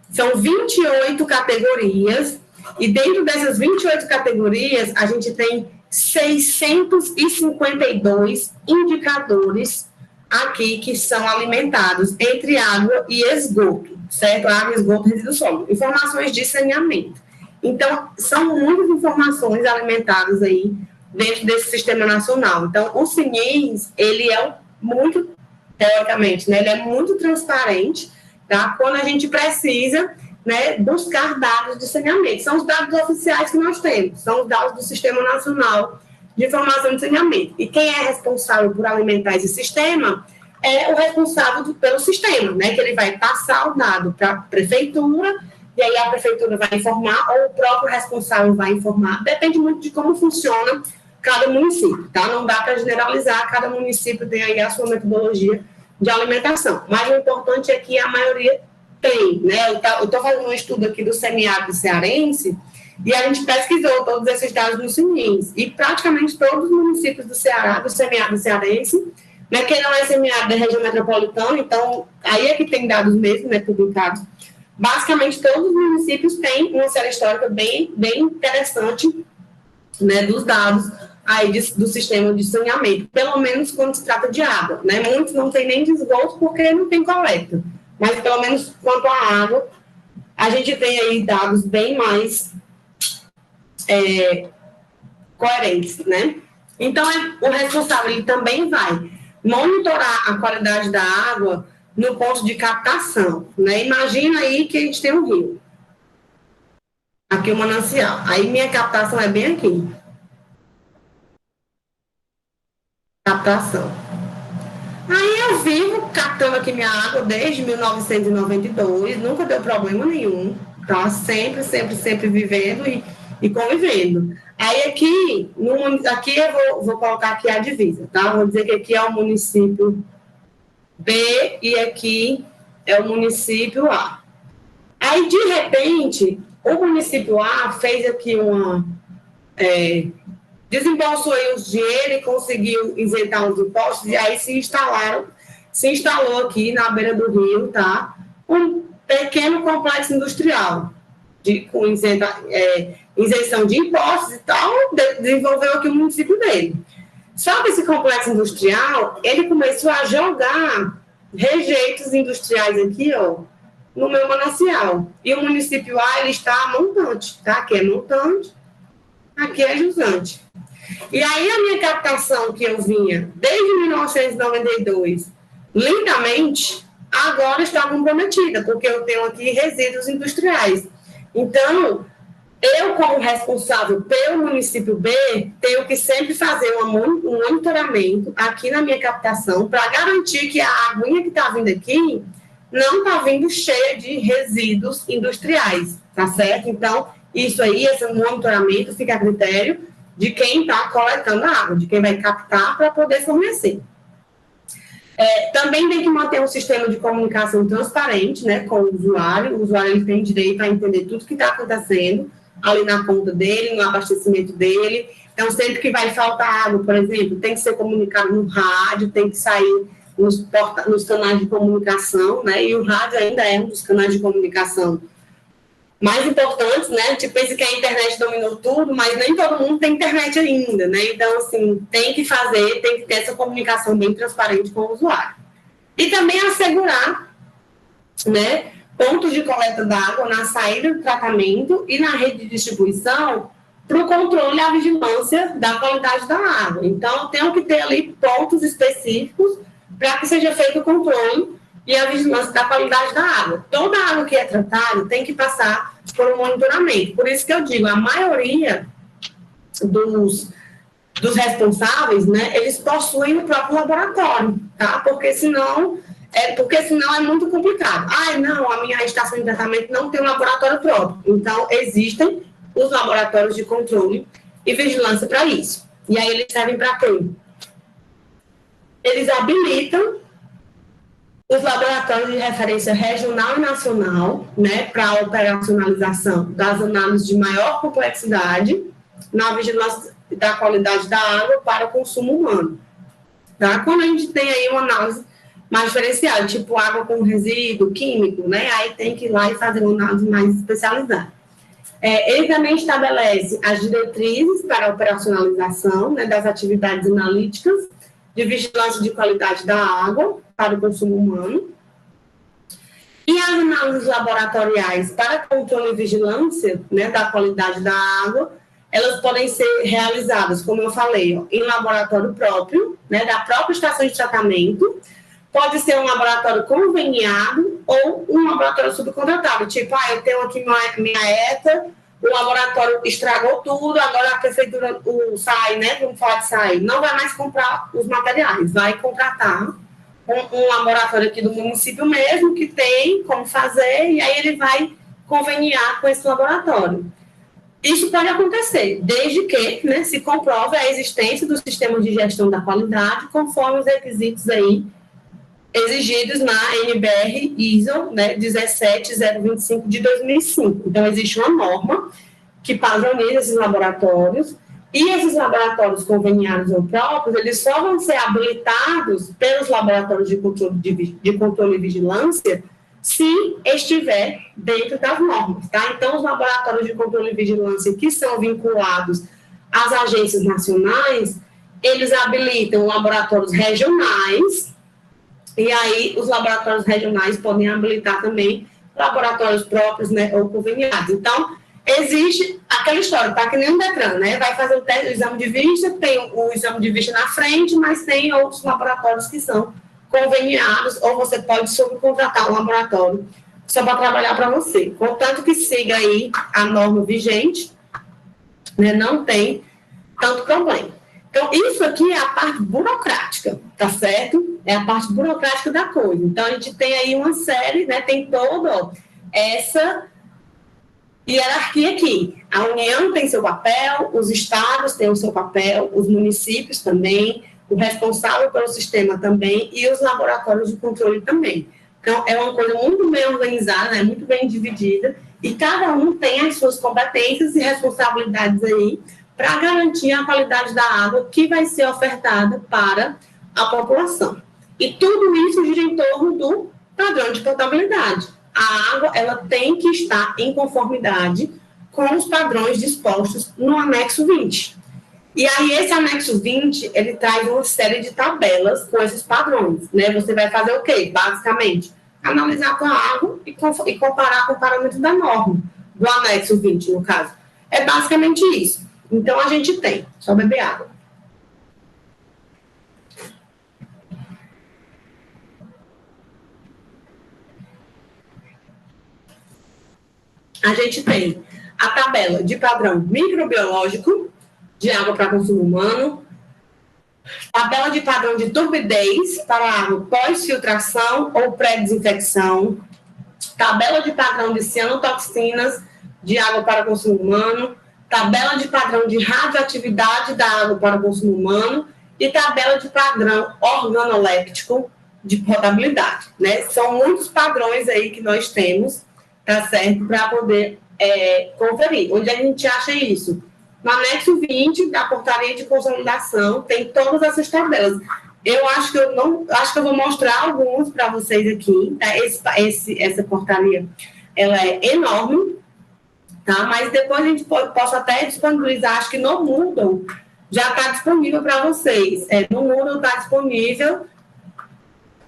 São 28 categorias, e dentro dessas 28 categorias, a gente tem 652 indicadores aqui que são alimentados entre água e esgoto, certo? Água, esgoto, resíduo sólido. Informações de saneamento. Então, são muitas informações alimentadas aí dentro desse sistema nacional. Então, o CINIS, ele é muito, teoricamente, né? Ele é muito transparente, tá? Quando a gente precisa, né, buscar dados de saneamento. São os dados oficiais que nós temos, são os dados do Sistema Nacional de Informação de Saneamento. E quem é responsável por alimentar esse sistema é o responsável pelo sistema, né, que ele vai passar o dado para a prefeitura, e aí a prefeitura vai informar, ou o próprio responsável vai informar. Depende muito de como funciona cada município, tá? Não dá para generalizar, cada município tem aí a sua metodologia de alimentação. Mas o importante é que a maioria tem, né? Eu estou fazendo um estudo aqui do semiárido cearense, e a gente pesquisou todos esses dados no CINIS, e praticamente todos os municípios do Ceará, do semiárido cearense, né, quem não é semiárido da região metropolitana, então aí é que tem dados mesmo, né, publicados. Basicamente, todos os municípios têm uma série histórica bem interessante, né, dos dados aí do sistema de saneamento, pelo menos quando se trata de água, né? Muitos não têm nem de esgoto porque não tem coleta, mas pelo menos quanto à água, a gente tem aí dados bem mais coerentes, né? Então, o responsável ele também vai monitorar a qualidade da água no ponto de captação, né? Imagina aí que a gente tem um rio, aqui o manancial, aí minha captação é bem aqui. Captação. Aí eu vivo captando aqui minha água desde 1992, nunca deu problema nenhum, tá? Sempre vivendo e convivendo. Aí aqui eu vou colocar aqui a divisa, tá? Vou dizer que aqui é o município B e aqui é o município A. Aí, de repente, o município A fez aqui desembolsou aí os dinheiro e conseguiu isentar os impostos, e aí se instalou aqui na beira do rio, tá? Um pequeno complexo industrial, com isenção de impostos e tal, desenvolveu aqui o município dele. Só que esse complexo industrial, ele começou a jogar rejeitos industriais aqui, ó, no meu manancial. E o município A, ele está montante, tá? Aqui é montante, aqui é jusante. E aí a minha captação que eu vinha desde 1992, lindamente, agora está comprometida, porque eu tenho aqui resíduos industriais. Então, eu, como responsável pelo município B, tenho que sempre fazer um monitoramento aqui na minha captação para garantir que a aguinha que está vindo aqui não está vindo cheia de resíduos industriais, tá certo? Então, isso aí, esse monitoramento fica a critério de quem está coletando a água, de quem vai captar para poder fornecer. Também tem que manter um sistema de comunicação transparente, né, com o usuário ele tem direito a entender tudo que está acontecendo ali na conta dele, no abastecimento dele. Então, sempre que vai faltar água, por exemplo, tem que ser comunicado no rádio, tem que sair nos canais de comunicação, né? E o rádio ainda é um dos canais de comunicação mais importantes, né? A gente pensa que a internet dominou tudo, mas nem todo mundo tem internet ainda, né? Então, assim, tem que ter essa comunicação bem transparente com o usuário. E também assegurar, né, pontos de coleta d'água na saída do tratamento e na rede de distribuição para o controle e a vigilância da qualidade da água. Então, tem que ter ali pontos específicos para que seja feito o controle e a vigilância da qualidade da água. Toda a água que é tratada tem que passar por um monitoramento. Por isso que eu digo, a maioria dos responsáveis, né, eles possuem o próprio laboratório, tá? Porque senão é muito complicado. Não, a minha estação de tratamento não tem um laboratório próprio. Então, existem os laboratórios de controle e vigilância para isso. E aí eles servem para quê? Eles habilitam os laboratórios de referência regional e nacional, né, para a operacionalização das análises de maior complexidade na vigilância da qualidade da água para o consumo humano. Tá? Quando a gente tem aí uma análise mais diferenciada, tipo água com resíduo químico, né, aí tem que ir lá e fazer uma análise mais especializada. Ele também estabelece as diretrizes para a operacionalização, né, das atividades analíticas de vigilância de qualidade da água para o consumo humano. E as análises laboratoriais para controle e vigilância, né, da qualidade da água, elas podem ser realizadas, como eu falei, em laboratório próprio, né, da própria estação de tratamento. Pode ser um laboratório conveniado ou um laboratório subcontratado. Tipo, eu tenho aqui minha ETA, o laboratório estragou tudo, agora a prefeitura, o SAI, né, vamos falar de SAI, não vai mais comprar os materiais, vai contratar um laboratório aqui do município mesmo, que tem como fazer, e aí ele vai conveniar com esse laboratório. Isso pode acontecer, desde que, né, se comprove a existência do sistema de gestão da qualidade, conforme os requisitos aí exigidos na NBR ISO, né, 17025 de 2005. Então, existe uma norma que padroniza esses laboratórios, e esses laboratórios conveniados ou próprios, eles só vão ser habilitados pelos laboratórios de controle e vigilância se estiver dentro das normas, tá? Então, os laboratórios de controle e vigilância que são vinculados às agências nacionais, eles habilitam laboratórios regionais. E aí, os laboratórios regionais podem habilitar também laboratórios próprios, né, ou conveniados. Então, existe aquela história, tá que nem um DETRAN, né? Vai fazer o exame de vista, tem o exame de vista na frente, mas tem outros laboratórios que são conveniados, ou você pode subcontratar um laboratório só para trabalhar para você. Contanto que siga aí a norma vigente, né, não tem tanto problema. Então, isso aqui é a parte burocrática, tá certo? É a parte burocrática da coisa. Então, a gente tem aí uma série, né? Tem toda essa hierarquia aqui. A União tem seu papel, os estados têm o seu papel, os municípios também, o responsável pelo sistema também e os laboratórios de controle também. Então, é uma coisa muito bem organizada, né? Muito bem dividida, e cada um tem as suas competências e responsabilidades aí para garantir a qualidade da água que vai ser ofertada para a população. E tudo isso gira em torno do padrão de potabilidade. A água, ela tem que estar em conformidade com os padrões dispostos no anexo 20. E aí, esse anexo 20, ele traz uma série de tabelas com esses padrões, né? Você vai fazer o quê? Basicamente, analisar a tua água e comparar com o parâmetro da norma, do anexo 20, no caso. É basicamente isso. Então, a gente tem, só beber água. A gente tem a tabela de padrão microbiológico de água para consumo humano, tabela de padrão de turbidez para água pós-filtração ou pré-desinfecção, tabela de padrão de cianotoxinas de água para consumo humano, tabela de padrão de radioatividade da água para consumo humano e tabela de padrão organoléptico de potabilidade, né? São muitos padrões aí que nós temos, tá certo? Para poder conferir. Onde a gente acha isso? No anexo 20 da portaria de consolidação tem todas essas tabelas. Eu acho que eu não, acho que eu vou mostrar alguns para vocês aqui. Tá? Essa portaria, ela é enorme, tá? Mas depois a gente posso até disponibilizar. Acho que no Moodle já está disponível para vocês. No Moodle está disponível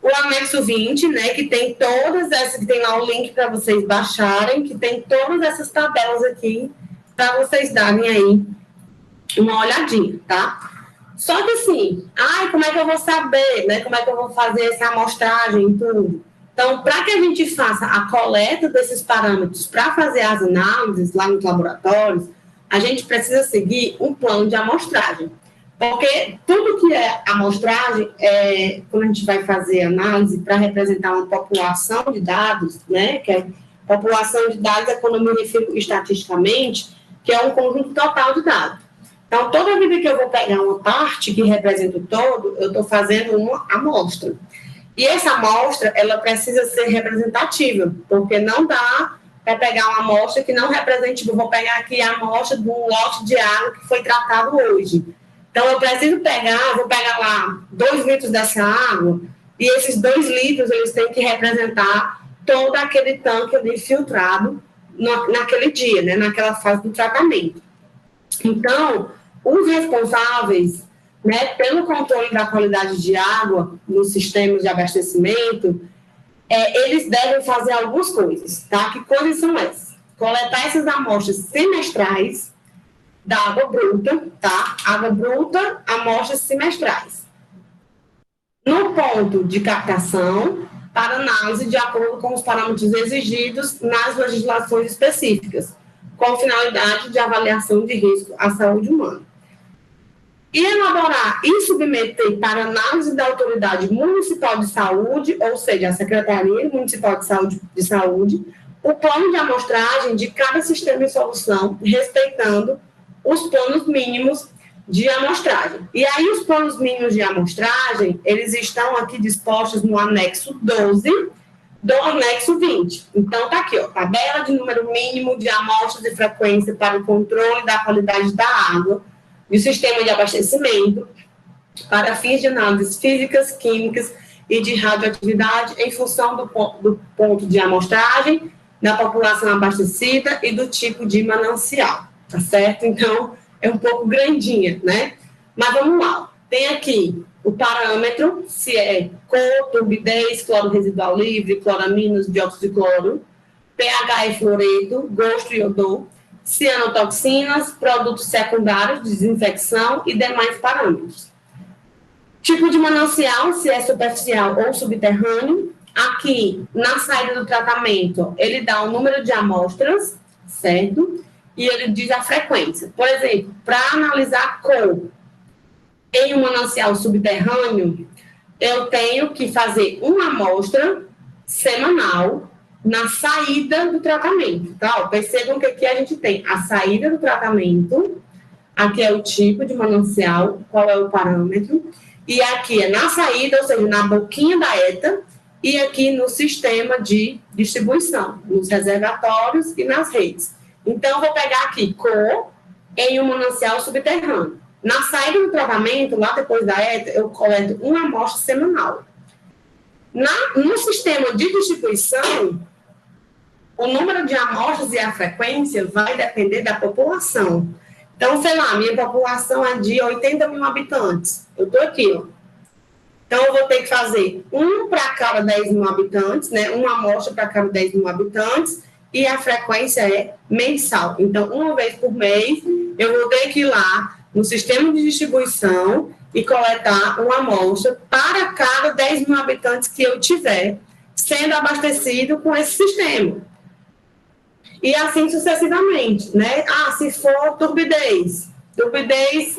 o anexo 20, né? Que tem todas essas, que tem lá o link para vocês baixarem, que tem todas essas tabelas aqui para vocês darem aí uma olhadinha, tá? Só que assim, como é que eu vou saber, né? Como é que eu vou fazer essa amostragem e tudo? Então, para que a gente faça a coleta desses parâmetros para fazer as análises lá nos laboratórios, a gente precisa seguir um plano de amostragem. Porque tudo que é amostragem, quando a gente vai fazer análise para representar uma população de dados, né? Que é população de dados, é quando eu me refiro estatisticamente, que é um conjunto total de dados. Então, toda vida que eu vou pegar uma parte que representa o todo, eu estou fazendo uma amostra. E essa amostra, ela precisa ser representativa, porque não dá para pegar uma amostra que não represente, tipo, eu vou pegar aqui a amostra de um lote de água que foi tratado hoje. Então, eu preciso vou pegar lá 2 litros dessa água, e esses 2 litros, eles têm que representar todo aquele tanque ali filtrado naquele dia, né, naquela fase do tratamento. Então, os responsáveis, né, pelo controle da qualidade de água nos sistemas de abastecimento, eles devem fazer algumas coisas, tá? Que coisas são essas? Coletar essas amostras semestrais da água bruta, tá? Água bruta, amostras semestrais. No ponto de captação, para análise de acordo com os parâmetros exigidos nas legislações específicas, com finalidade de avaliação de risco à saúde humana. E elaborar e submeter para análise da Autoridade Municipal de Saúde, ou seja, a Secretaria Municipal de Saúde, o plano de amostragem de cada sistema de solução, respeitando os planos mínimos de amostragem. E aí, os planos mínimos de amostragem, eles estão aqui dispostos no anexo 12 do anexo 20. Então, tá aqui, ó, tabela de número mínimo de amostras e frequência para o controle da qualidade da água e o sistema de abastecimento para fins de análises físicas, químicas e de radioatividade em função do ponto de amostragem, da população abastecida e do tipo de manancial, tá certo? Então, é um pouco grandinha, né? Mas vamos lá. Tem aqui o parâmetro, se é cor, turbidez, cloro residual livre, cloraminas, dióxido de cloro, pH e fluoreto, gosto e odor, cianotoxinas, produtos secundários, desinfecção e demais parâmetros. Tipo de manancial, se é superficial ou subterrâneo. Aqui, na saída do tratamento, ele dá o número de amostras, certo? E ele diz a frequência. Por exemplo, para analisar cor em um manancial subterrâneo, eu tenho que fazer uma amostra semanal na saída do tratamento, tá? Percebam que aqui a gente tem a saída do tratamento, aqui é o tipo de manancial, qual é o parâmetro, e aqui é na saída, ou seja, na boquinha da ETA, e aqui no sistema de distribuição, nos reservatórios e nas redes. Então, eu vou pegar aqui cor em um manancial subterrâneo. Na saída do tratamento, lá depois da ETA, eu coleto uma amostra semanal. No sistema de distribuição, o número de amostras e a frequência vai depender da população. Então, sei lá, minha população é de 80 mil habitantes. Eu estou aqui, ó. Então, eu vou ter que fazer um para cada 10 mil habitantes, né? Uma amostra para cada 10 mil habitantes, e a frequência é mensal. Então, uma vez por mês, eu vou ter que ir lá no sistema de distribuição e coletar uma amostra para cada 10 mil habitantes que eu tiver sendo abastecido com esse sistema. E assim sucessivamente, né? Se for turbidez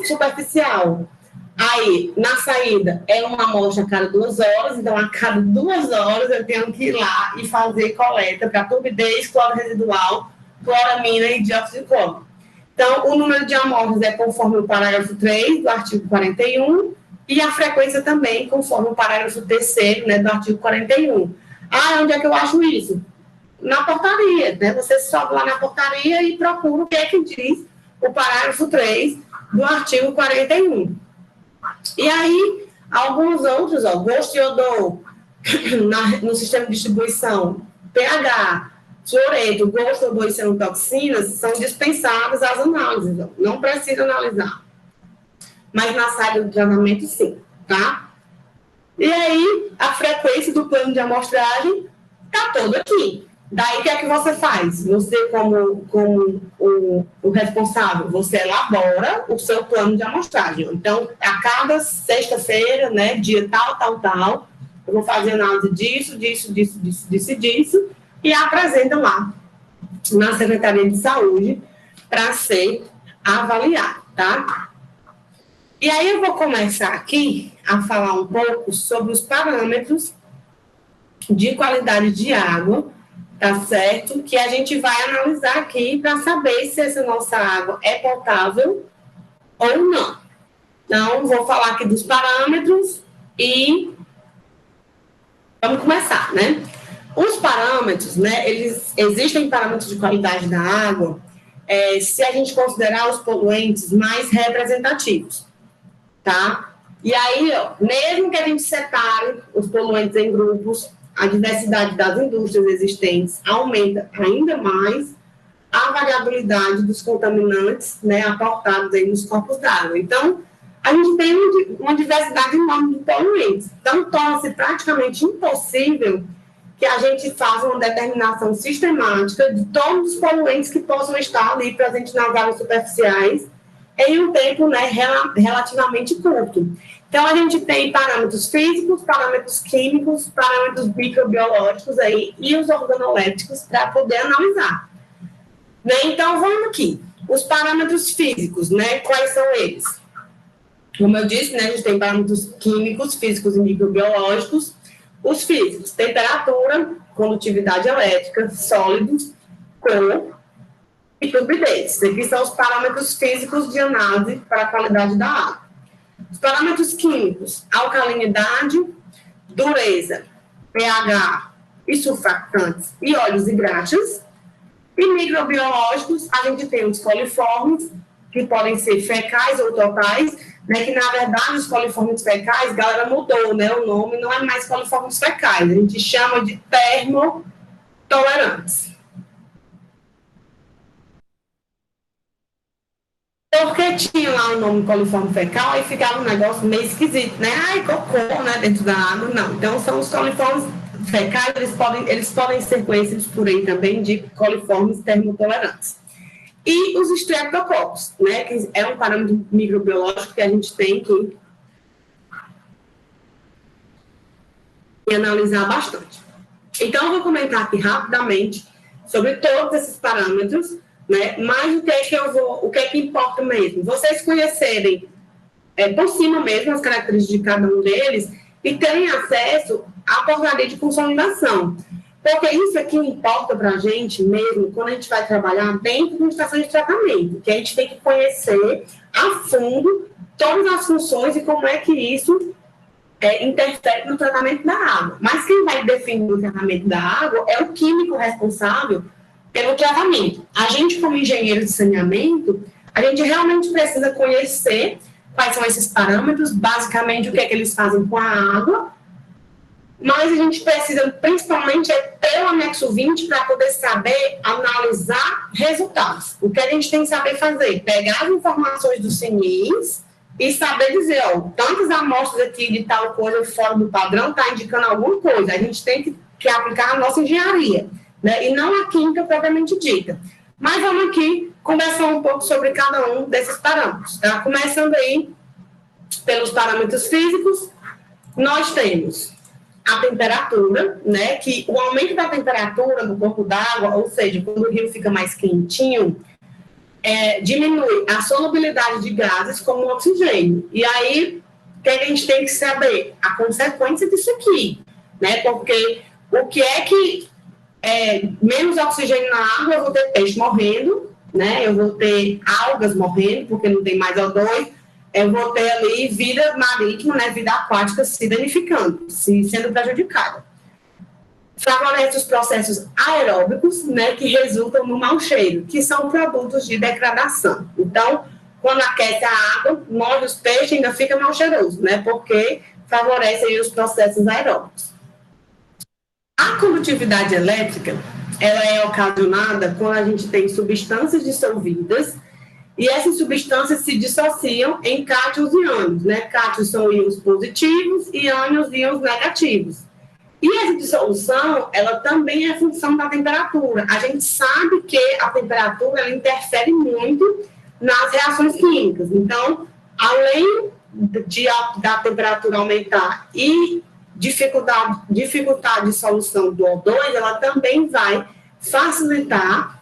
superficial, aí, na saída, é uma amostra a cada 2 horas, então a cada 2 horas eu tenho que ir lá e fazer coleta para turbidez, cloro residual, cloramina e dióxido de cloro. Então, o número de amostras é conforme o parágrafo 3 do artigo 41 e a frequência também conforme o parágrafo 3º, né, do artigo 41. Onde é que eu acho isso? Na portaria, né? Você sobe lá na portaria e procura o que é que diz o parágrafo 3 do artigo 41. E aí, Alguns outros, gosto e odor, no sistema de distribuição, pH, fluoreto, gosto, odor e cenotoxinas, são dispensáveis às análises, não precisa analisar. Mas na saída do tratamento, sim, tá? E aí, a frequência do plano de amostragem está todo aqui. Daí, o que é que você faz? Você, como o responsável, você elabora o seu plano de amostragem. Então, a cada sexta-feira, né, dia tal, eu vou fazer análise disso, e apresenta lá na Secretaria de Saúde para ser avaliado, tá? E aí eu vou começar aqui a falar um pouco sobre os parâmetros de qualidade de água, tá certo? Que a gente vai analisar aqui para saber se essa nossa água é potável ou não. Então, vou falar aqui dos parâmetros e vamos começar, né? Os parâmetros, né? Existem parâmetros de qualidade da água se a gente considerar os poluentes mais representativos, tá? E aí, mesmo que a gente separe os poluentes em grupos, a diversidade das indústrias existentes aumenta ainda mais a variabilidade dos contaminantes, né, aportados aí nos corpos d'água. Então, a gente tem uma diversidade enorme de poluentes. Então, torna-se praticamente impossível que a gente faça uma determinação sistemática de todos os poluentes que possam estar ali presentes nas águas superficiais em um tempo, né, relativamente curto. Então, a gente tem parâmetros físicos, parâmetros químicos, parâmetros microbiológicos aí, e os organolépticos para poder analisar. Né? Então, vamos aqui. Os parâmetros físicos, né, quais são eles? Como eu disse, né, a gente tem parâmetros químicos, físicos e microbiológicos. Os físicos, temperatura, condutividade elétrica, sólidos, cor e turbidez. Aqui são os parâmetros físicos de análise para a qualidade da água. Os parâmetros químicos, alcalinidade, dureza, pH e surfactantes e óleos e graxas. E microbiológicos, a gente tem os coliformes, que podem ser fecais ou totais, né, que na verdade os coliformes fecais, galera, mudou, né, o nome não é mais coliformes fecais, a gente chama de termotolerantes. Porque tinha lá o nome coliforme fecal e ficava um negócio meio esquisito, né? Ai, cocô, né, dentro da água, não. Então, são os coliformes fecais, eles podem ser conhecidos por aí também de coliformes termotolerantes. E os estreptococos, né, que é um parâmetro microbiológico que a gente tem que analisar bastante. Então, eu vou comentar aqui rapidamente sobre todos esses parâmetros, né, mas o que é que importa mesmo? Vocês conhecerem por cima mesmo as características de cada um deles e terem acesso à portaria de consolidação. Porque isso aqui importa para a gente mesmo quando a gente vai trabalhar dentro de uma estação de tratamento, que a gente tem que conhecer a fundo todas as funções e como é que isso interfere no tratamento da água. Mas quem vai definir o tratamento da água é o químico responsável pelo tratamento. A gente, como engenheiro de saneamento, a gente realmente precisa conhecer quais são esses parâmetros, basicamente o que é que eles fazem com a água, mas a gente precisa, principalmente, ter o anexo 20 para poder saber analisar resultados. O que a gente tem que saber fazer? Pegar as informações dos CNIs e saber dizer, tantas amostras aqui de tal coisa fora do padrão está indicando alguma coisa. A gente tem que aplicar a nossa engenharia, né? E não a química propriamente dita. Mas vamos aqui conversar um pouco sobre cada um desses parâmetros, tá? Começando aí pelos parâmetros físicos, nós temos a temperatura, né, que o aumento da temperatura no corpo d'água, ou seja, quando o rio fica mais quentinho, diminui a solubilidade de gases como o oxigênio. E aí, o que a gente tem que saber? A consequência disso aqui, né, porque o que é que menos oxigênio na água, eu vou ter peixe morrendo, né, eu vou ter algas morrendo, porque não tem mais O2, eu vou ter ali vida marítima, né, vida aquática se danificando, sendo prejudicada. Favorece os processos aeróbicos, né, que resultam no mau cheiro, que são produtos de degradação. Então, quando aquece a água, nós, os peixes, ainda fica mal cheiroso, né, porque favorece aí os processos aeróbicos. A condutividade elétrica, ela é ocasionada quando a gente tem substâncias dissolvidas e essas substâncias se dissociam em cátions e ânions, né? Cátions são íons positivos e ânions negativos. E essa dissolução, ela também é função da temperatura. A gente sabe que a temperatura, ela interfere muito nas reações químicas. Então, além da temperatura aumentar e dificultar a dissolução do O2, ela também vai facilitar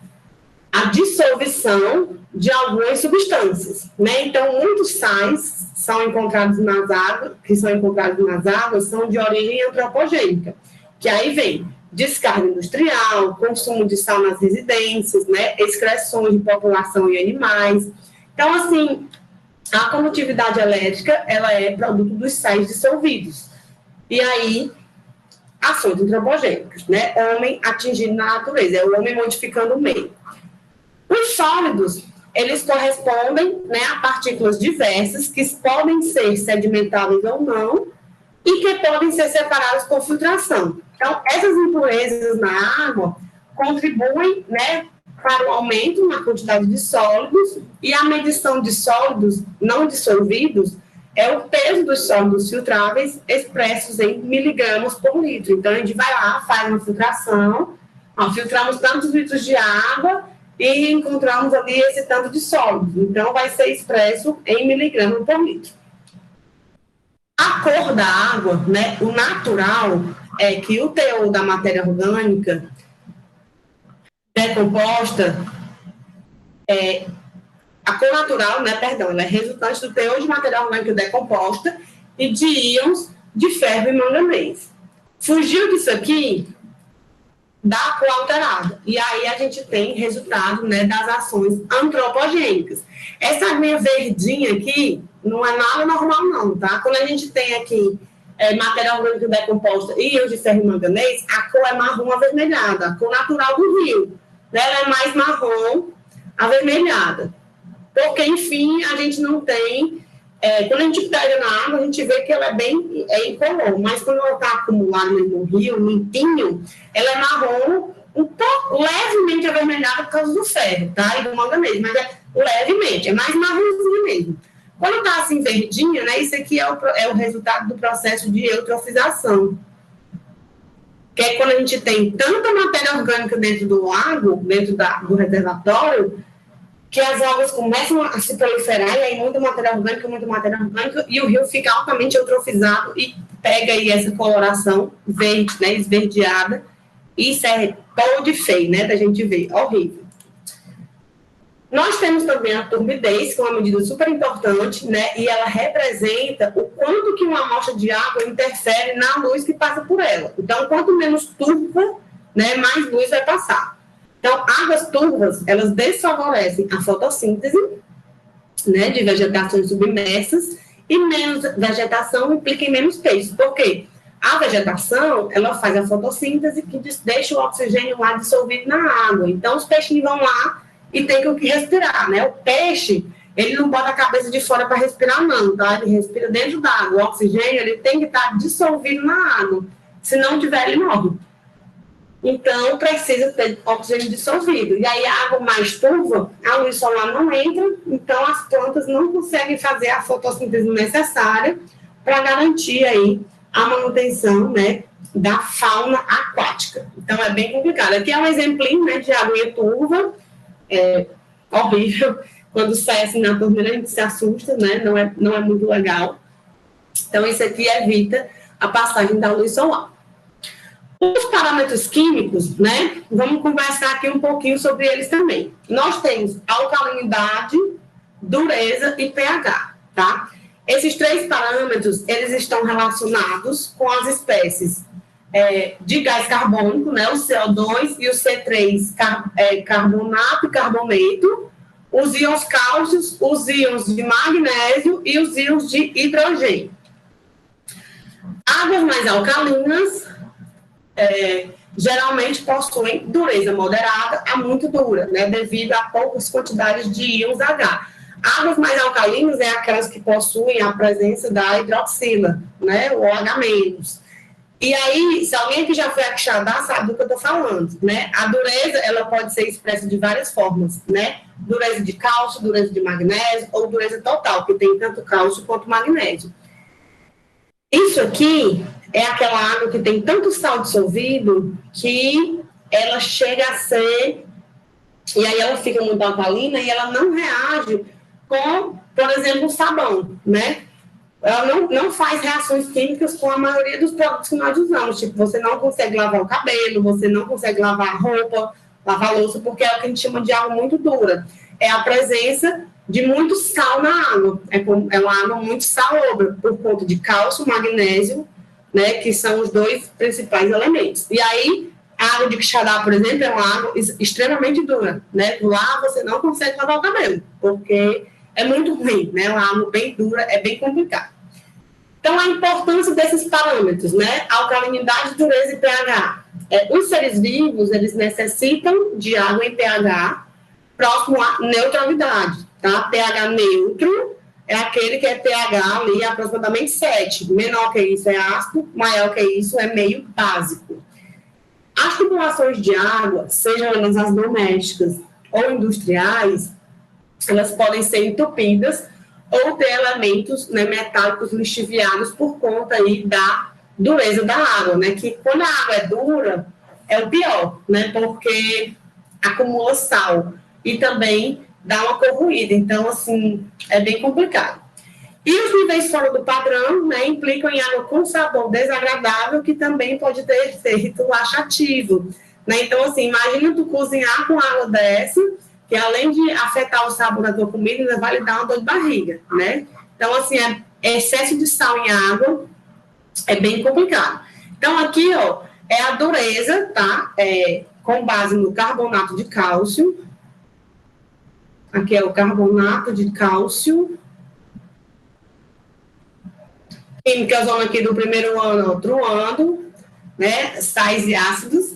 a dissolução de algumas substâncias, né? Então, muitos sais são encontrados nas águas, são de origem antropogênica, que aí vem descarga industrial, consumo de sal nas residências, né? Excreções de população e animais. Então, assim, a condutividade elétrica, ela é produto dos sais dissolvidos. E aí, ações antropogênicas, né? Homem atingindo na natureza, é o homem modificando o meio. Os sólidos, eles correspondem, né, a partículas diversas que podem ser sedimentáveis ou não e que podem ser separadas por filtração. Então, essas impurezas na água contribuem, né, para o aumento na quantidade de sólidos e a medição de sólidos não dissolvidos é o peso dos sólidos filtráveis expressos em miligramas por litro. Então, a gente vai lá, faz uma filtração, filtramos tantos litros de água e encontramos ali esse tanto de sólidos. Então, vai ser expresso em miligramas por litro. A cor da água, né, o natural é que o teor da matéria orgânica decomposta, a cor natural, né, ela é resultante do teor de matéria orgânica decomposta e de íons de ferro e manganês. Fugiu disso aqui, dá a cor alterada. E aí a gente tem resultado, né, das ações antropogênicas. Essa linha verdinha aqui não é nada normal, não, tá? Quando a gente tem aqui matéria orgânica decomposta e íons de ferro e manganês, a cor é marrom avermelhada, a cor natural do rio. Ela é mais marrom avermelhada. Porque, enfim, a gente não tem... quando a gente pega na água, a gente vê que ela é bem incolor, mas quando ela está acumulada no rio, limpinho, ela é marrom, um pouco levemente avermelhada por causa do ferro, tá? E do manganês, mas levemente, é mais marronzinho mesmo. Quando está assim verdinha, né, isso aqui é o resultado do processo de eutrofização, que é quando a gente tem tanta matéria orgânica dentro do lago, dentro do reservatório, que as algas começam a se proliferar, e aí muita matéria orgânica, e o rio fica altamente eutrofizado e pega aí essa coloração verde, né, esverdeada, e isso é podre feio, né, da gente ver, horrível. Nós temos também a turbidez, que é uma medida super importante, né, e ela representa o quanto que uma amostra de água interfere na luz que passa por ela. Então, quanto menos turva, né, mais luz vai passar. Então, águas turvas, elas desfavorecem a fotossíntese, né, de vegetações submersas, e menos vegetação implica em menos peixes. Por quê? A vegetação, ela faz a fotossíntese que deixa o oxigênio lá dissolvido na água. Então, os peixes vão lá e tem o que respirar, né? O peixe, ele não bota a cabeça de fora para respirar, não, tá? Ele respira dentro da água. O oxigênio, ele tem que estar dissolvido na água. Se não tiver, ele morre. Então, precisa ter oxigênio dissolvido. E aí, a água mais turva, a luz solar não entra, então as plantas não conseguem fazer a fotossíntese necessária para garantir aí a manutenção, né, da fauna aquática. Então, é bem complicado. Aqui é um exemplinho, né, de aguinha turva, horrível. Quando sai assim na torneira, a gente se assusta, né, não é muito legal. Então, isso aqui evita a passagem da luz solar. Os parâmetros químicos, né, vamos conversar aqui um pouquinho sobre eles também. Nós temos alcalinidade, dureza e pH, tá? Esses três parâmetros, eles estão relacionados com as espécies de gás carbônico, né, o CO2 e o C3, carbonato e carboneto, os íons cálcios, os íons de magnésio e os íons de hidrogênio. Águas mais alcalinas geralmente possuem dureza moderada a muito dura, né, devido a poucas quantidades de íons H. Águas mais alcalinas é aquelas que possuem a presença da hidroxila, né, o OH-. E aí, se alguém que já foi a Quixadá sabe do que eu estou falando, né? A dureza, ela pode ser expressa de várias formas, né? Dureza de cálcio, dureza de magnésio ou dureza total, que tem tanto cálcio quanto magnésio. Isso aqui é aquela água que tem tanto sal dissolvido que ela chega a ser... E aí ela fica muito alcalina e ela não reage com, por exemplo, o sabão, né? Ela não faz reações químicas com a maioria dos produtos que nós usamos. Tipo, você não consegue lavar o cabelo, você não consegue lavar a roupa, lavar a louça, porque é o que a gente chama de água muito dura. É a presença de muito sal na água. É uma água muito salobra, por conta de cálcio, magnésio, né, que são os dois principais elementos. E aí, a água de Quixadá, por exemplo, é uma água extremamente dura, né? Lá você não consegue lavar o cabelo, porque é muito ruim, né? Uma água bem dura, é bem complicado. Então, a importância desses parâmetros, né? Alcalinidade, dureza e pH. Os seres vivos, eles necessitam de água em pH próximo à neutralidade, tá? pH neutro é aquele que é pH ali aproximadamente 7. Menor que isso é ácido, maior que isso é meio básico. As tubulações de água, sejam elas as domésticas ou industriais, elas podem ser entupidas ou ter elementos, né, metálicos lixiviados por conta aí da dureza da água, né? Que quando a água é dura, é o pior, né? Porque acumula sal e também dá uma corroída. Então, assim, é bem complicado. E os níveis fora do padrão, né, implicam em água com sabor desagradável, que também pode ter efeito laxativo, né? Então, assim, imagina tu cozinhar com água dessa, que além de afetar o sabor da tua comida, ainda vai lhe dar uma dor de barriga, né? Então, assim, excesso de sal em água é bem complicado. Então, aqui, ó, é a dureza, tá? Com base no carbonato de cálcio. Aqui é o carbonato de cálcio. Química, zona aqui do primeiro ano, ó, truando, né? Sais e ácidos.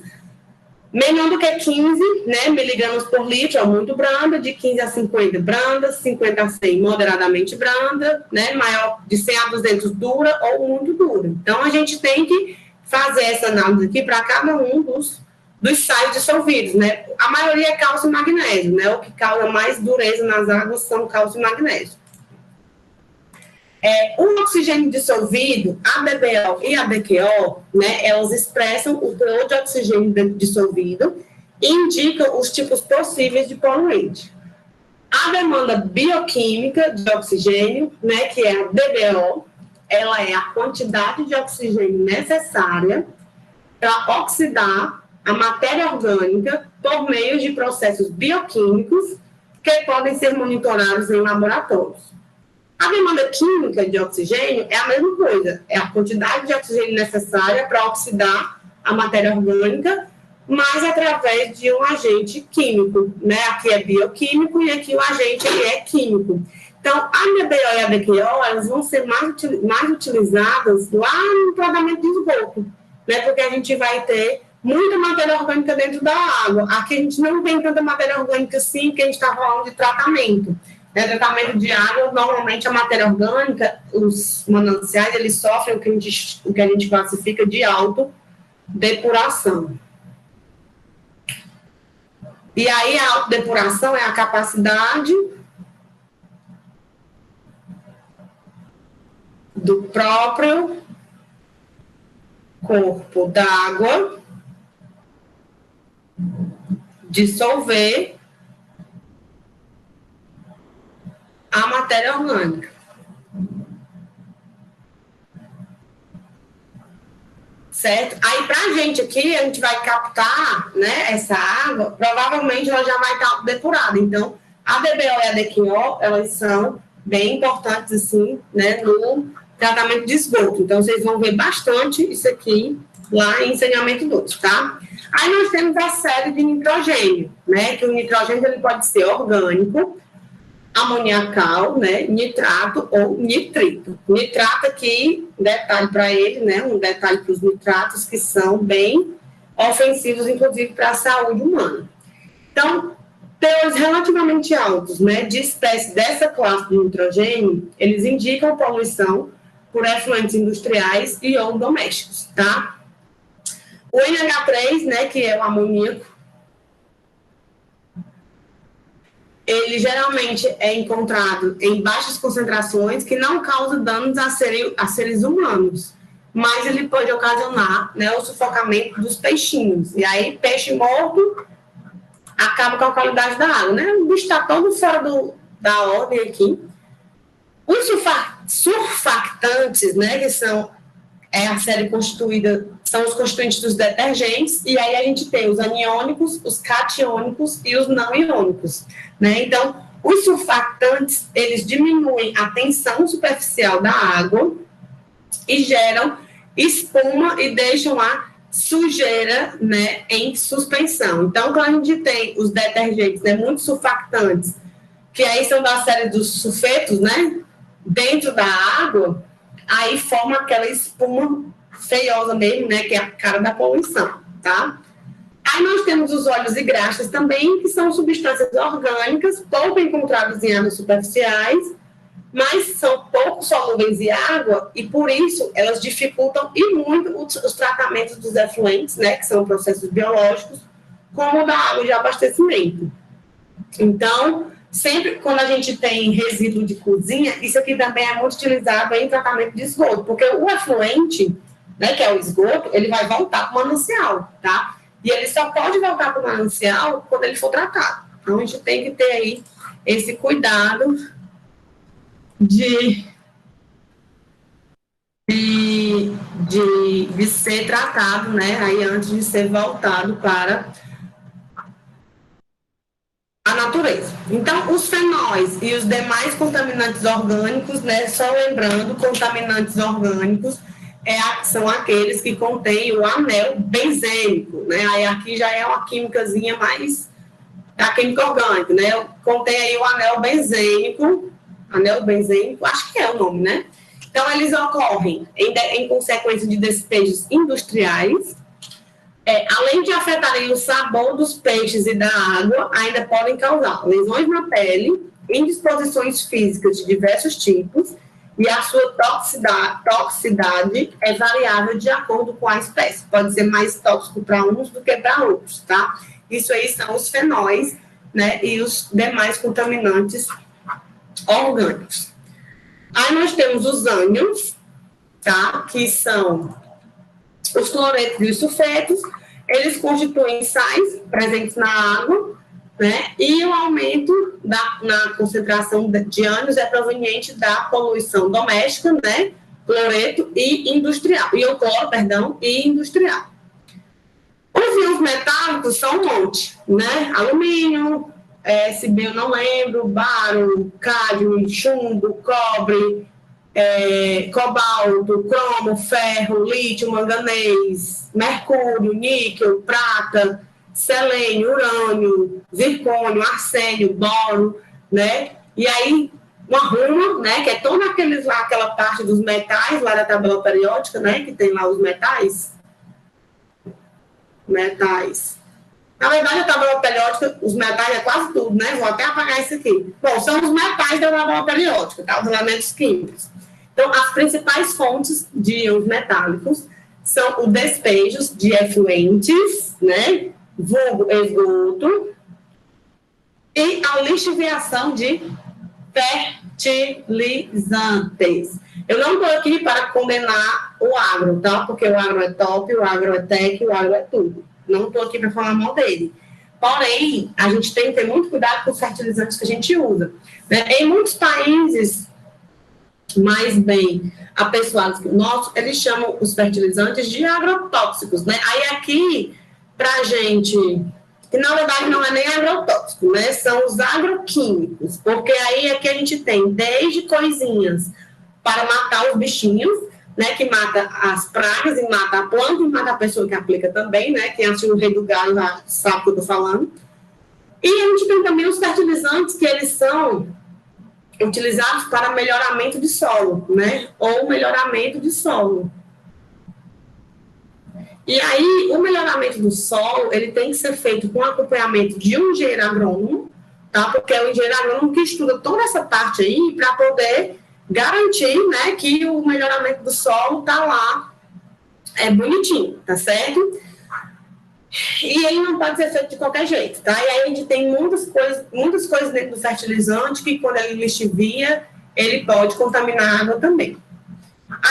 Menor do que 15, né, miligramas por litro, é muito branda, de 15 a 50 branda, 50 a 100 moderadamente branda, né, maior de 100 a 200 dura ou muito dura. Então, a gente tem que fazer essa análise aqui para cada um dos sais dissolvidos, né. A maioria é cálcio e magnésio, né, o que causa mais dureza nas águas são cálcio e magnésio. O oxigênio dissolvido, a BBO e a BQO, né, elas expressam o teor de oxigênio dissolvido e indicam os tipos possíveis de poluente. A demanda bioquímica de oxigênio, né, que é a DBO, ela é a quantidade de oxigênio necessária para oxidar a matéria orgânica por meio de processos bioquímicos que podem ser monitorados em laboratórios. A demanda química de oxigênio é a mesma coisa, é a quantidade de oxigênio necessária para oxidar a matéria orgânica, mas através de um agente químico, né? Aqui é bioquímico e aqui o agente é químico. Então, a DBO e a BQO, elas vão ser mais utilizadas lá no tratamento de esgoto, né? Porque a gente vai ter muita matéria orgânica dentro da água. Aqui a gente não tem tanta matéria orgânica assim, porque a gente está falando de tratamento. Tratamento de água, normalmente a matéria orgânica, os mananciais, eles sofrem o que a gente classifica de autodepuração. E aí a autodepuração é a capacidade do próprio corpo d'água dissolver a matéria orgânica. Certo? Aí, para a gente aqui, a gente vai captar, né, essa água, provavelmente ela já vai estar depurada. Então, a DBO e a DQO, elas são bem importantes, assim, né, no tratamento de esgoto. Então, vocês vão ver bastante isso aqui lá em saneamento 2, tá? Aí nós temos a série de nitrogênio, né, que o nitrogênio ele pode ser orgânico, amoniacal, né, nitrato ou nitrito. Nitrato aqui, detalhe para ele, né, um detalhe para os nitratos que são bem ofensivos, inclusive para a saúde humana. Então, Teores relativamente altos, né, de espécies dessa classe de nitrogênio, eles indicam poluição por efluentes industriais e ou domésticos, tá? O NH3, né, que é o amoníaco, ele geralmente é encontrado em baixas concentrações que não causa danos a seres humanos, mas ele pode ocasionar, né, o sufocamento dos peixinhos. E aí, peixe morto acaba com a qualidade da água, né? O bicho está todo fora da ordem aqui. Os surfactantes, né, que são a série constituída, são os constituintes dos detergentes, e aí a gente tem os aniônicos, os catiônicos e os não iônicos, né? Então, os surfactantes, eles diminuem a tensão superficial da água e geram espuma e deixam a sujeira, né, em suspensão. Então, quando a gente tem os detergentes, né, muitos surfactantes, que aí são da série dos sulfetos, né, dentro da água, aí forma aquela espuma feiosa mesmo, né, que é a cara da poluição, tá? Aí nós temos os óleos e graxas também, que são substâncias orgânicas, pouco encontradas em águas superficiais, mas são pouco solúveis em água e, por isso, elas dificultam e muito os tratamentos dos efluentes, né, que são processos biológicos, como o da água de abastecimento. Então, sempre quando a gente tem resíduo de cozinha, isso aqui também é muito utilizado em tratamento de esgoto, porque o efluente, né, que é o esgoto, ele vai voltar para o manancial, tá? E ele só pode voltar para o manancial quando ele for tratado. Então, a gente tem que ter aí esse cuidado de ser tratado, né, aí antes de ser voltado para a natureza. Então, os fenóis e os demais contaminantes orgânicos, né, só lembrando, contaminantes orgânicos são aqueles que contêm o anel benzênico, né, aí aqui já é uma químicazinha mais, a química orgânica, né, contém aí o anel benzênico, acho que é o nome, né? Então, eles ocorrem em consequência de despejos industriais, além de afetarem o sabor dos peixes e da água, ainda podem causar lesões na pele, indisposições físicas de diversos tipos, e a sua toxicidade é variável de acordo com a espécie. Pode ser mais tóxico para uns do que para outros, tá? Isso aí são os fenóis, né, e os demais contaminantes orgânicos. Aí nós temos os ânions, tá? Que são os cloretos e os sulfetos, eles constituem sais presentes na água, né? E o aumento na concentração de ânions é proveniente da poluição doméstica, né? Cloreto e industrial, e o cloro, perdão, e industrial. Os íons metálicos são um monte, né? Alumínio, SB eu não lembro, bário, cádmio, chumbo, cobre, cobalto, cromo, ferro, lítio, manganês, mercúrio, níquel, prata, selênio, urânio, zircônio, arsênio, boro, né? E aí, uma ruma, né? Que é toda aquela parte dos metais lá da tabela periódica, né? Que tem lá os metais. Na verdade, a tabela periódica, os metais é quase tudo, né? Vou até apagar isso aqui. Bom, são os metais da tabela periódica, tá? Os elementos químicos. Então, as principais fontes de íons metálicos são os despejos de efluentes, né? Vulgo esgoto, e a lixiviação de fertilizantes. Eu não estou aqui para condenar o agro, tá? Porque o agro é top, o agro é tech, o agro é tudo. Não estou aqui para falar mal dele. Porém, a gente tem que ter muito cuidado com os fertilizantes que a gente usa, né? Em muitos países mais bem apessoados que o nosso, eles chamam os fertilizantes de agrotóxicos, né? Aí aqui, para a gente, que na verdade não é nem agrotóxico, né? São os agroquímicos, porque aí aqui a gente tem desde coisinhas para matar os bichinhos, né, que mata as pragas e mata a planta e mata a pessoa que aplica também, né, quem assistiu o Rei do Galo já sabe o que eu estou falando. E a gente tem também os fertilizantes, que eles são utilizados para melhoramento de solo, né, ou melhoramento de solo. E aí, o melhoramento do solo, ele tem que ser feito com acompanhamento de um engenheiro agrônomo, tá? Porque é o engenheiro agrônomo que estuda toda essa parte aí para poder garantir, né, que o melhoramento do solo tá lá bonitinho, tá certo? E ele não pode ser feito de qualquer jeito, tá? E aí a gente tem muitas coisas dentro do fertilizante que, quando ele lixivia, ele pode contaminar a água também.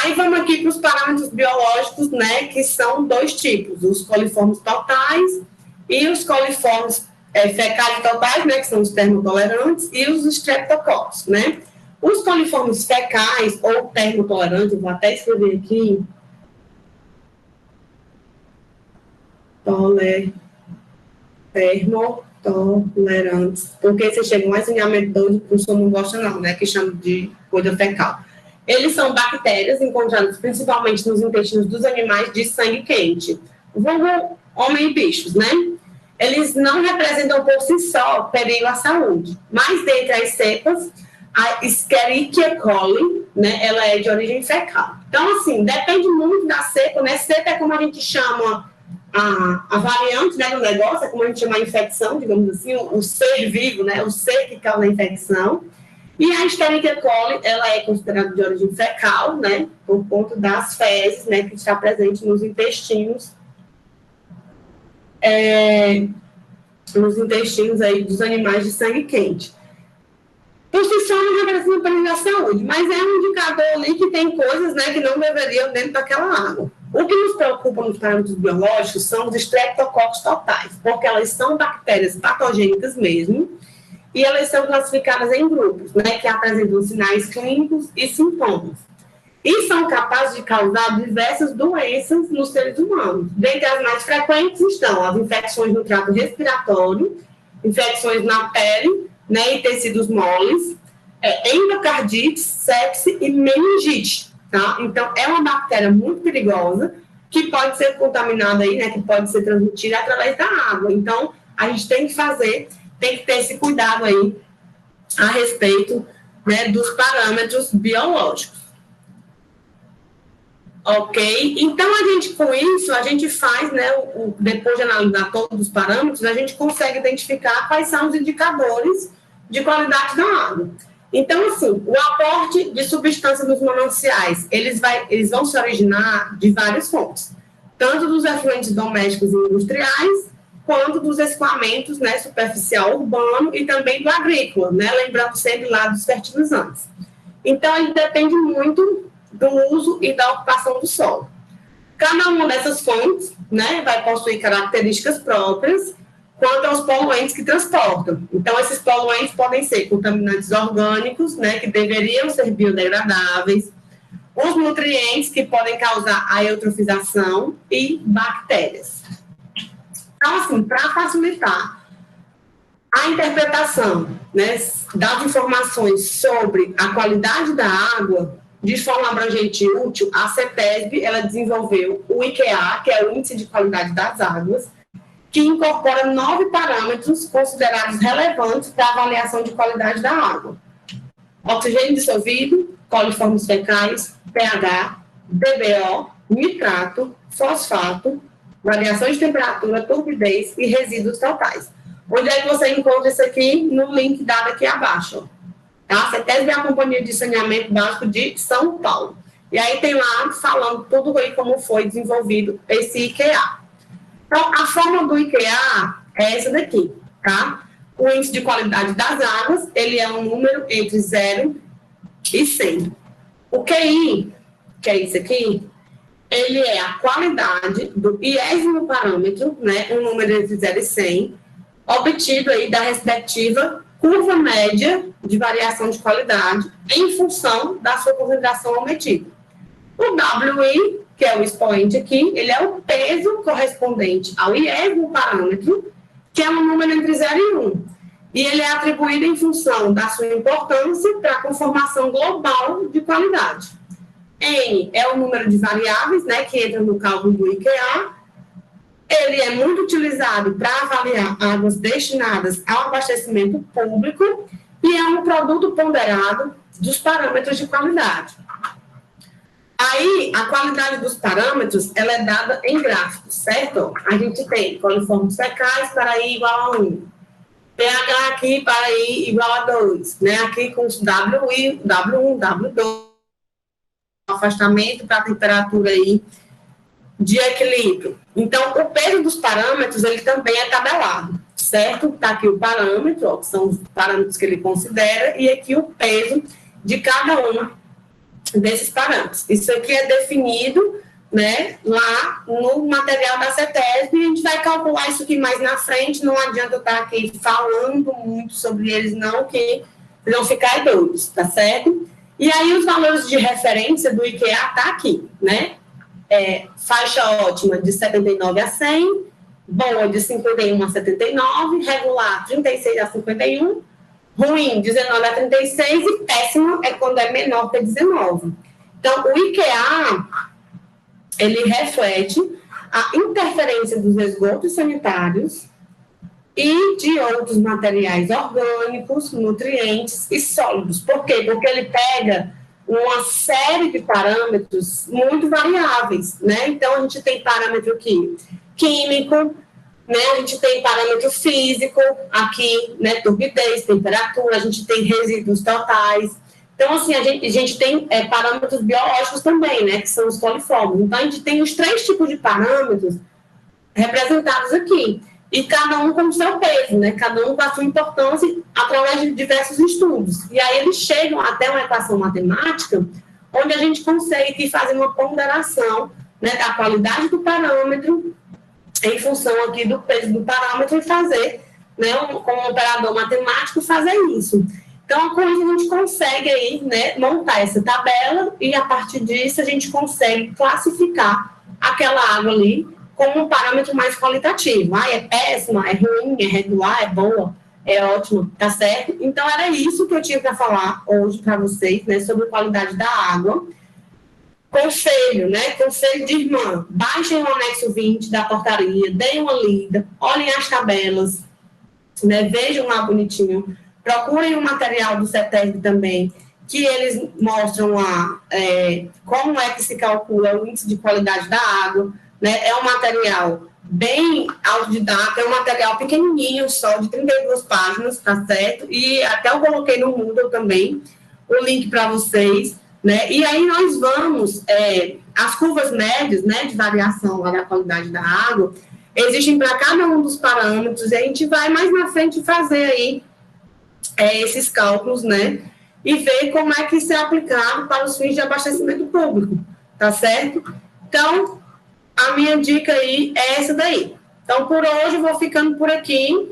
Aí vamos aqui para os parâmetros biológicos, né, que são dois tipos, os coliformes totais e os coliformes fecais totais, né, que são os termotolerantes, e os streptococcus, né. Os coliformes fecais ou termotolerantes, eu vou até escrever aqui, termotolerantes, porque você chega mais em alimento o pessoal não gosta não, né, que chama de coisa fecal. Eles são bactérias encontradas principalmente nos intestinos dos animais de sangue quente, vulgo homem e bichos, né? Eles não representam por si só perigo à saúde, mas dentre as cepas, a Escherichia coli, né, ela é de origem fecal. Então, assim, depende muito da cepa, né? Cepa é como a gente chama a variante, né, do negócio, é como a gente chama a infecção, digamos assim, o ser vivo, né, o ser que causa a infecção. E a Escherichia coli, ela é considerada de origem fecal, né, por conta das fezes, né, que está presente nos intestinos, aí dos animais de sangue quente. Por si só não representa perigo à saúde, mas é um indicador ali que tem coisas, né, que não deveriam dentro daquela água. O que nos preocupa nos parâmetros biológicos são os streptococcus totais, porque elas são bactérias patogênicas mesmo, e elas são classificadas em grupos, né, que apresentam sinais clínicos e sintomas. E são capazes de causar diversas doenças nos seres humanos. Dentre as mais frequentes estão as infecções no trato respiratório, infecções na pele, né, e tecidos moles, endocardite, sepse e meningite, tá? Então, é uma bactéria muito perigosa que pode ser contaminada aí, né, que pode ser transmitida através da água. Então, a gente tem que ter esse cuidado aí a respeito, né, dos parâmetros biológicos. Ok? Então, com isso, a gente faz, né, depois de analisar todos os parâmetros, a gente consegue identificar quais são os indicadores de qualidade da água. Então, assim, o aporte de substâncias nos mananciais, eles vão se originar de várias fontes, tanto dos efluentes domésticos e industriais, quanto dos escoamentos, né, superficial urbano e também do agrícola, né, lembrando sempre lá dos fertilizantes. Então, ele depende muito do uso e da ocupação do solo. Cada uma dessas fontes, né, vai possuir características próprias quanto aos poluentes que transportam. Então, esses poluentes podem ser contaminantes orgânicos, né, que deveriam ser biodegradáveis, os nutrientes que podem causar a eutrofização e bactérias. Então, assim, para facilitar a interpretação, né, das informações sobre a qualidade da água, de forma abrangente e útil, a CETESB, ela desenvolveu o IQA, que é o Índice de Qualidade das Águas, que incorpora 9 parâmetros considerados relevantes para a avaliação de qualidade da água. Oxigênio dissolvido, coliformes fecais, pH, DBO, nitrato, fosfato, variação de temperatura, turbidez e resíduos totais. Onde é que você encontra isso aqui? No link dado aqui abaixo. A CETESB é a Companhia de Saneamento Básico de São Paulo. E aí tem lá falando tudo aí como foi desenvolvido esse IQA. Então, a forma do IQA é essa daqui, tá? O índice de qualidade das águas, ele é um número entre 0 e 100. O QI, que é isso aqui, ele é a qualidade do 10º parâmetro, né? Um número entre 0 e 100, obtido aí da respectiva curva média de variação de qualidade em função da sua concentração medida. O WI, que é o expoente aqui, ele é o peso correspondente ao 10º parâmetro, que é um número entre 0 e 1. E ele é atribuído em função da sua importância para a conformação global de qualidade. N é o número de variáveis, né, que entra no cálculo do IQA. Ele é muito utilizado para avaliar águas destinadas ao abastecimento público e é um produto ponderado dos parâmetros de qualidade. Aí, a qualidade dos parâmetros, ela é dada em gráficos, certo? A gente tem coliformes fecais para I igual a 1. pH aqui para I igual a 2, né? Aqui com os WI, W1, W2, afastamento para a temperatura aí de equilíbrio. Então, o peso dos parâmetros, ele também é tabelado, certo? Está aqui o parâmetro, ó, que são os parâmetros que ele considera, e aqui o peso de cada um desses parâmetros. Isso aqui é definido, né, lá no material da CETESB, e a gente vai calcular isso aqui mais na frente, não adianta eu estar aqui falando muito sobre eles não, que vocês vão ficar doidos, tá certo? E aí os valores de referência do IQA tá aqui, né? Faixa ótima de 79 a 100, boa de 51 a 79, regular 36 a 51, ruim 19 a 36 e péssimo é quando é menor que 19. Então, o IQA, ele reflete a interferência dos esgotos sanitários e de outros materiais orgânicos, nutrientes e sólidos. Por quê? Porque ele pega uma série de parâmetros muito variáveis, né? Então, a gente tem parâmetro aqui químico, né? A gente tem parâmetro físico, aqui, né? Turbidez, temperatura, a gente tem resíduos totais. Então, assim, a gente tem parâmetros biológicos também, né? Que são os coliformes. Então, a gente tem os 3 tipos de parâmetros representados aqui. E cada um com o seu peso, né? Cada um com a sua importância através de diversos estudos. E aí eles chegam até uma equação matemática onde a gente consegue fazer uma ponderação, né, da qualidade do parâmetro em função aqui do peso do parâmetro e fazer, né, como um operador matemático, fazer isso. Então, com isso a gente consegue aí, né, montar essa tabela e a partir disso a gente consegue classificar aquela água ali como um parâmetro mais qualitativo. É péssima, é ruim, é regular, é boa, é ótimo, tá certo? Então, era isso que eu tinha para falar hoje para vocês, né, sobre a qualidade da água. Conselho, né, conselho de irmã, baixem o anexo 20 da portaria, deem uma lida, olhem as tabelas, né, vejam lá bonitinho, procurem o material do CETESB também, que eles mostram lá como é que se calcula o índice de qualidade da água, né? É um material bem autodidata, é um material pequenininho, só de 32 páginas, tá certo? E até eu coloquei no Moodle também o link para vocês, né? E aí nós vamos, as curvas médias, né, de variação lá da qualidade da água, existem para cada um dos parâmetros, e a gente vai mais na frente fazer aí esses cálculos, né? E ver como é que isso é aplicado para os fins de abastecimento público, tá certo? Então, a minha dica aí é essa daí. Então, por hoje, eu vou ficando por aqui.